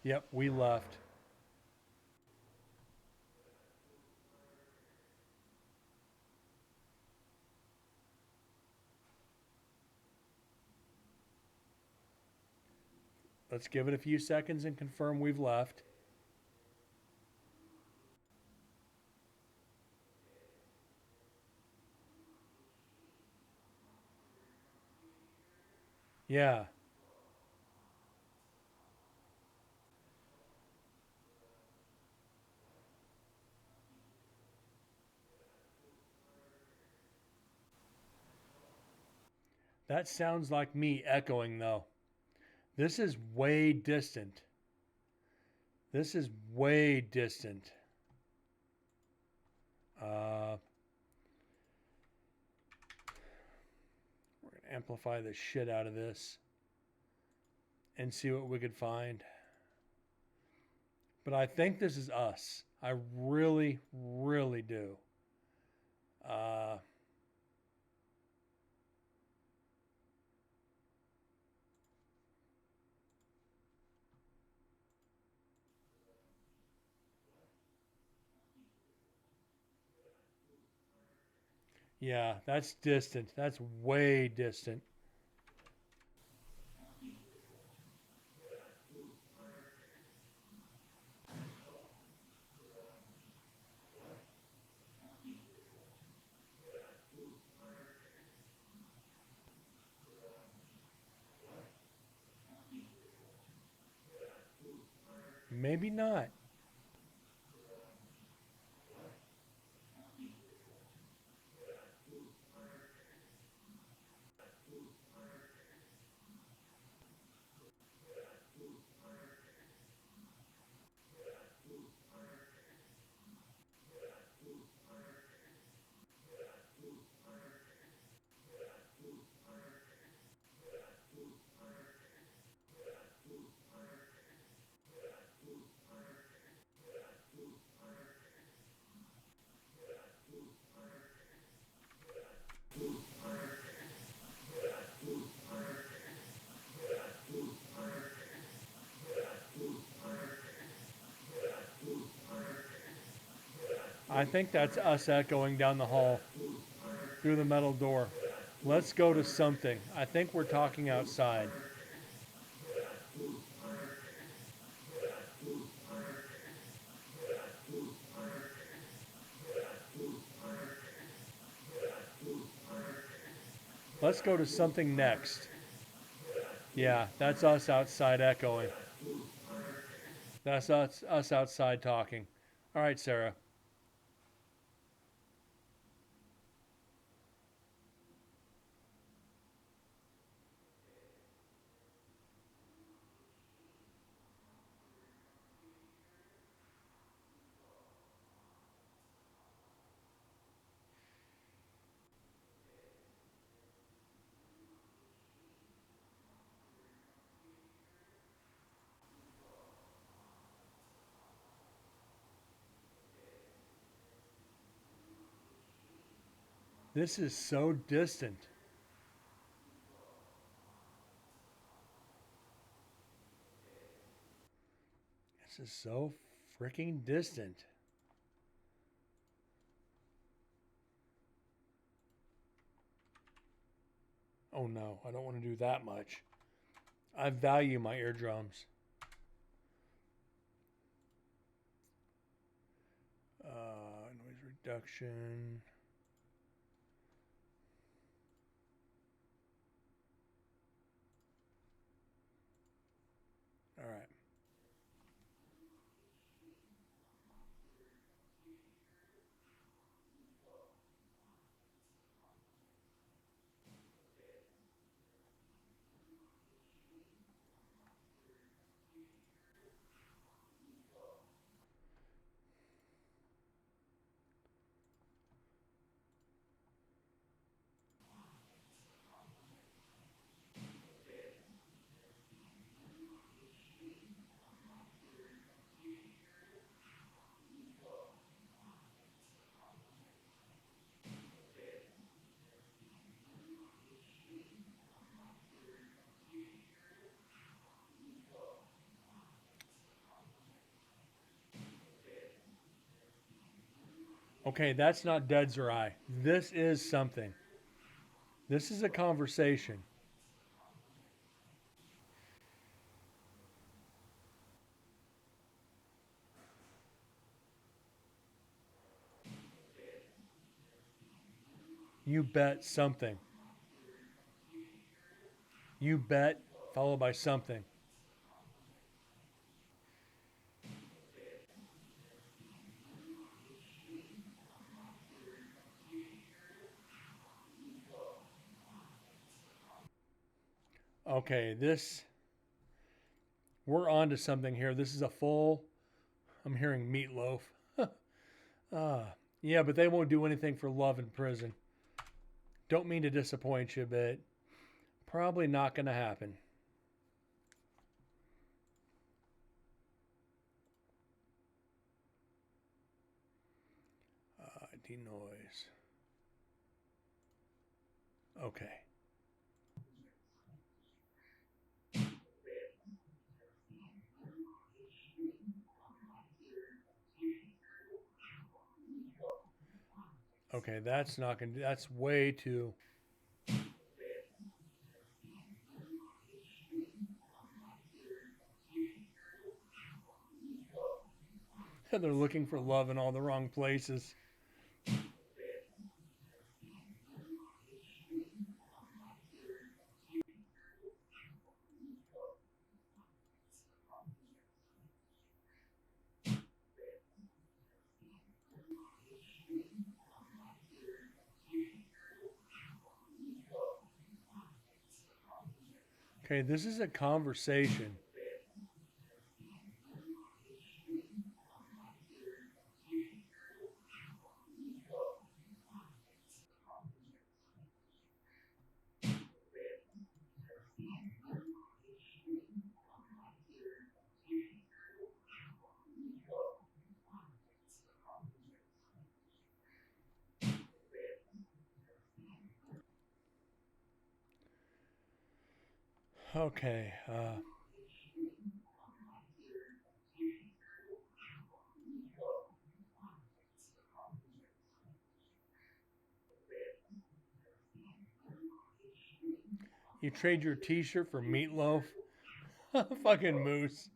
Yep, we left. Let's give it a few seconds and confirm we've left. Yeah. That sounds like me echoing, though. This is way distant. This is way distant. We're going to amplify the shit out of this and see what we could find. But I think this is us. I really, really do. Yeah, that's distant. That's way distant. Maybe not. I think that's us echoing down the hall through the metal door. Let's go to something. I think we're talking outside. Let's go to something next. Yeah, that's us outside echoing. That's us outside talking. All right, Sarah. This is so distant. This is so freaking distant. Oh no, I don't want to do that much. I value my eardrums. Noise reduction. All right. Okay, that's not Dead Zerai. This is something. This is a conversation. You bet something. You bet, followed by something. Okay, we're on to something here. This is a full, I'm hearing Meatloaf. Yeah, but they won't do anything for love in prison. Don't mean to disappoint you, but probably not going to happen. Denoise. Okay. Okay, that's not going to, that's way too. They're looking for love in all the wrong places. Okay, this is a conversation. Okay. You trade your t-shirt for Meatloaf? Fucking Moose.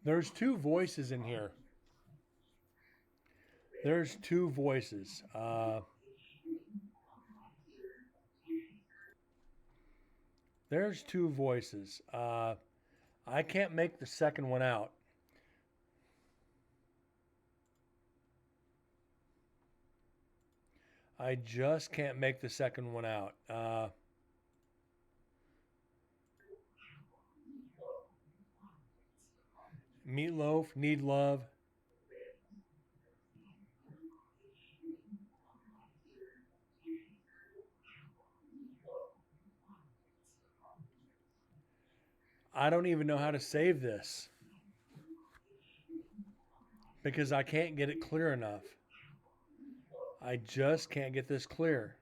There's two voices in here. There's two voices. There's two voices. I can't make the second one out. I just can't make the second one out. Meatloaf, Need Love. I don't even know how to save this because I can't get it clear enough. I just can't get this clear.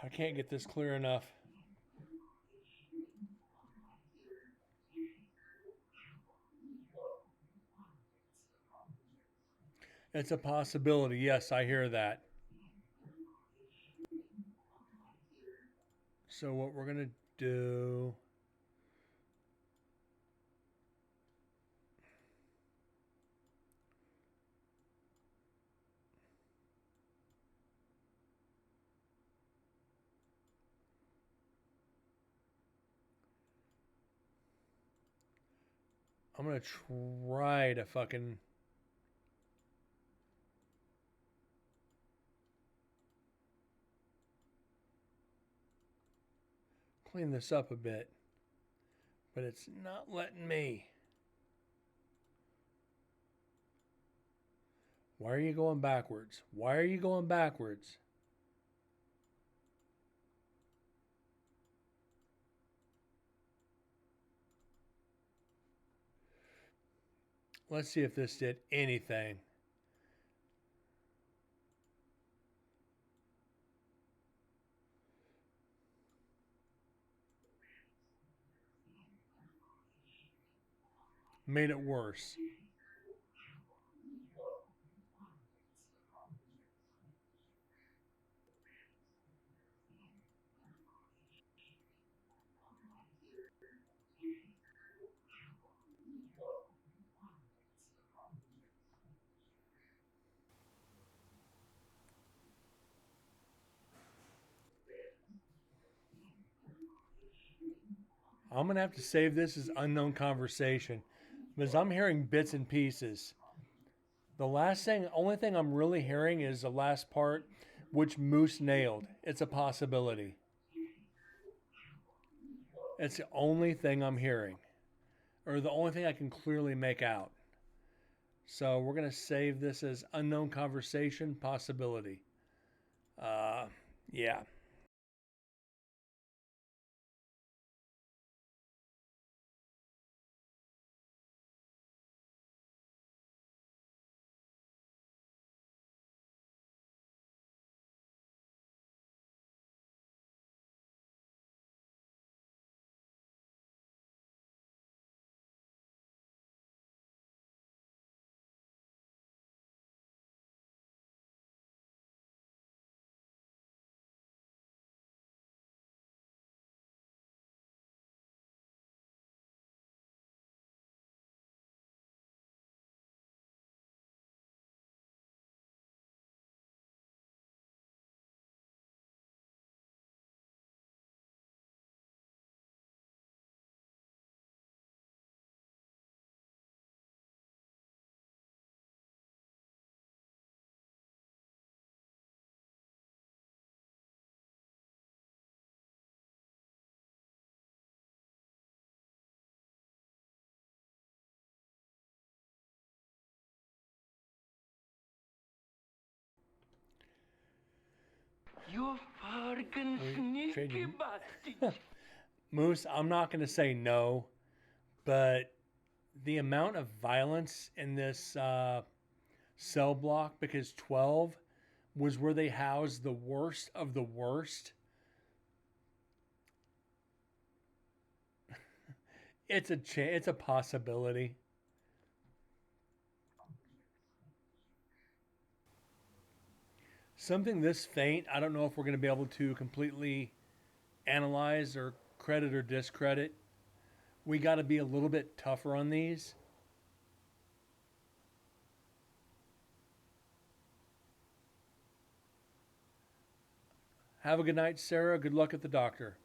I can't get this clear enough. It's a possibility. Yes, I hear that. So what we're going to do... I'm going to try to fucking... clean this up a bit, but it's not letting me. Why are you going backwards? Why are you going backwards? Let's see if this did anything. Made it worse. I'm going to have to save this as unknown conversation because I'm hearing bits and pieces. The only thing I'm really hearing is the last part, which Moose nailed. It's a possibility. It's the only thing I'm hearing, or the only thing I can clearly make out. So we're going to save this as unknown conversation possibility. Yeah. You fucking sneaky trading- bastard. Moose, I'm not going to say no, but the amount of violence in this cell block, because 12 was where they housed the worst of the worst. It's a possibility. Something this faint, I don't know if we're going to be able to completely analyze or credit or discredit. We got to be a little bit tougher on these. Have a good night, Sarah. Good luck at the doctor.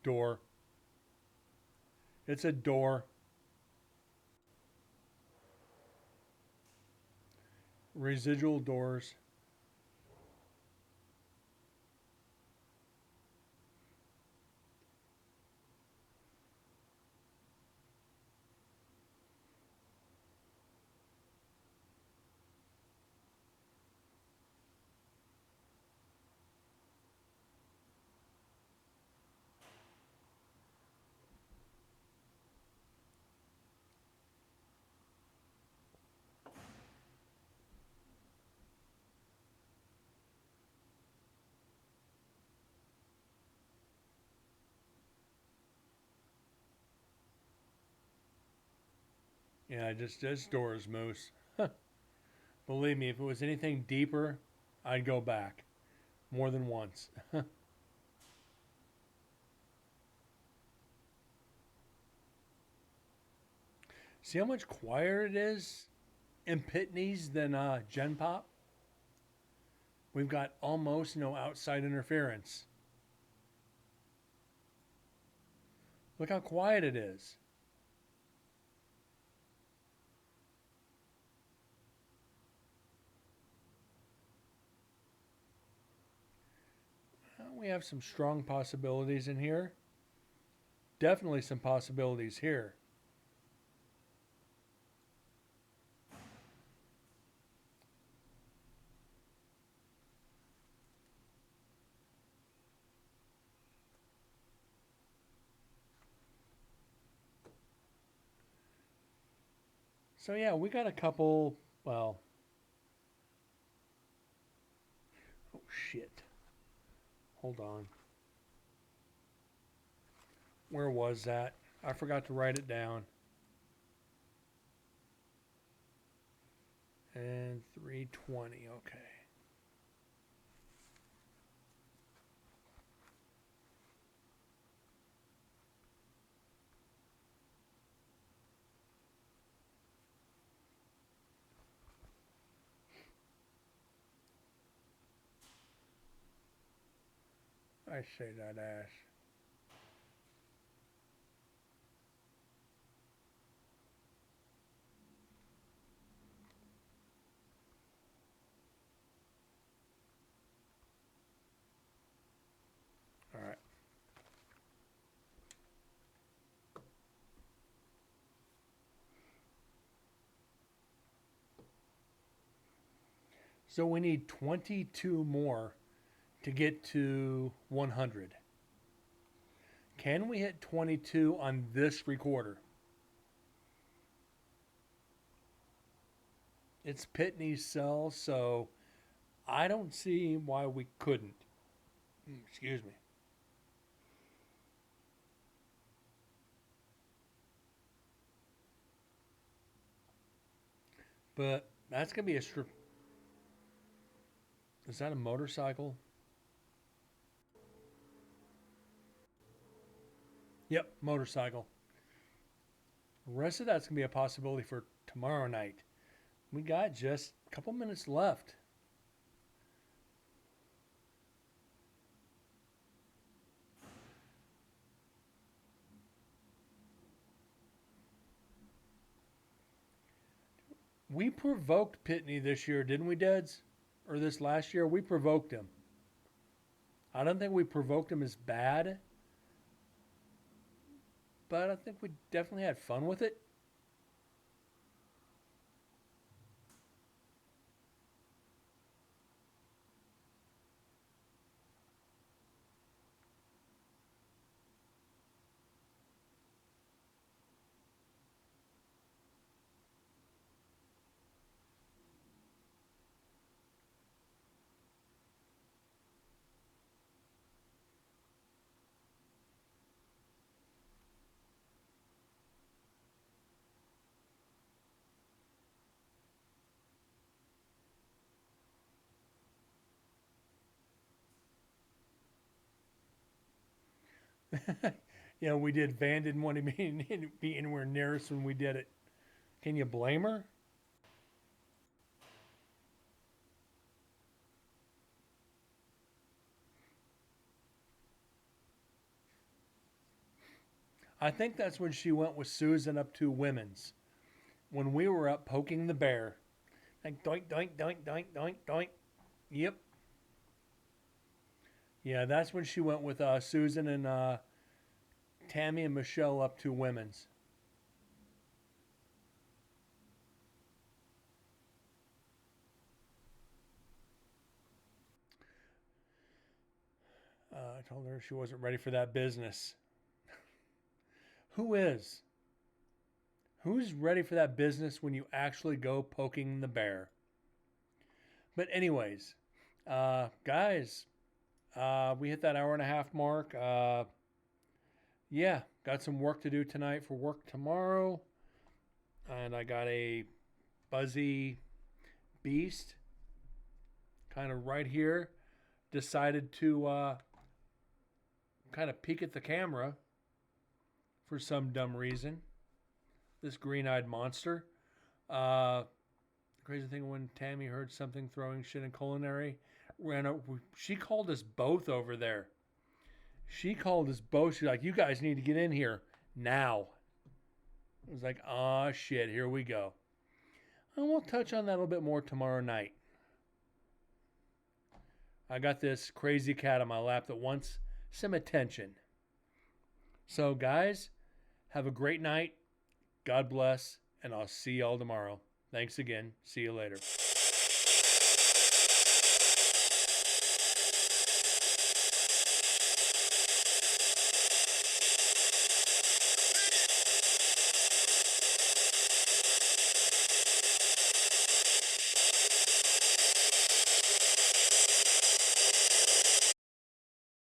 Door. It's a door. Residual doors. Yeah, just doors, Moose. Believe me, if it was anything deeper, I'd go back more than once. See how much quieter it is in Pitney's than Gen Pop? We've got almost no outside interference. Look how quiet it is. we have some strong possibilities in here. Definitely some possibilities here. So yeah, we got a couple, well, oh shit. Hold on. Where was that? I forgot to write it down. And 320, okay. I say that ass. All right. So we need 22 more to get to 100. Can we hit 22 on this recorder? It's Pitney's cell, so I don't see why we couldn't. Excuse me. But that's going to be a strip. Is that a motorcycle? Yep, motorcycle. The rest of that's going to be a possibility for tomorrow night. We got just a couple minutes left. We provoked Pitney this year, didn't we, Deds? Or this last year? We provoked him. I don't think we provoked him as bad, but I think we definitely had fun with it. You know, we did. Van didn't want to be anywhere near us when we did it. Can you blame her? I think that's when she went with Susan up to women's. When we were up poking the bear. Like doink, doink, doink, doink, doink, doink. Yep. Yeah, that's when she went with Susan and Tammy and Michelle up to women's. I told her she wasn't ready for that business. Who is? Who's ready for that business when you actually go poking the bear? But anyways, guys, we hit that hour and a half mark. Yeah, got some work to do tonight for work tomorrow. And I got a Buzzy Beast kind of right here. Decided to kind of peek at the camera for some dumb reason. This green-eyed monster. Crazy thing, when Tammy heard something throwing shit in culinary, ran up. She called us both over there. She called us both. She's like, "You guys need to get in here now." It was like, "Ah, shit, here we go." And we'll touch on that a little bit more tomorrow night. I got this crazy cat on my lap that wants some attention. So, guys, have a great night. God bless, and I'll see y'all tomorrow. Thanks again. See you later.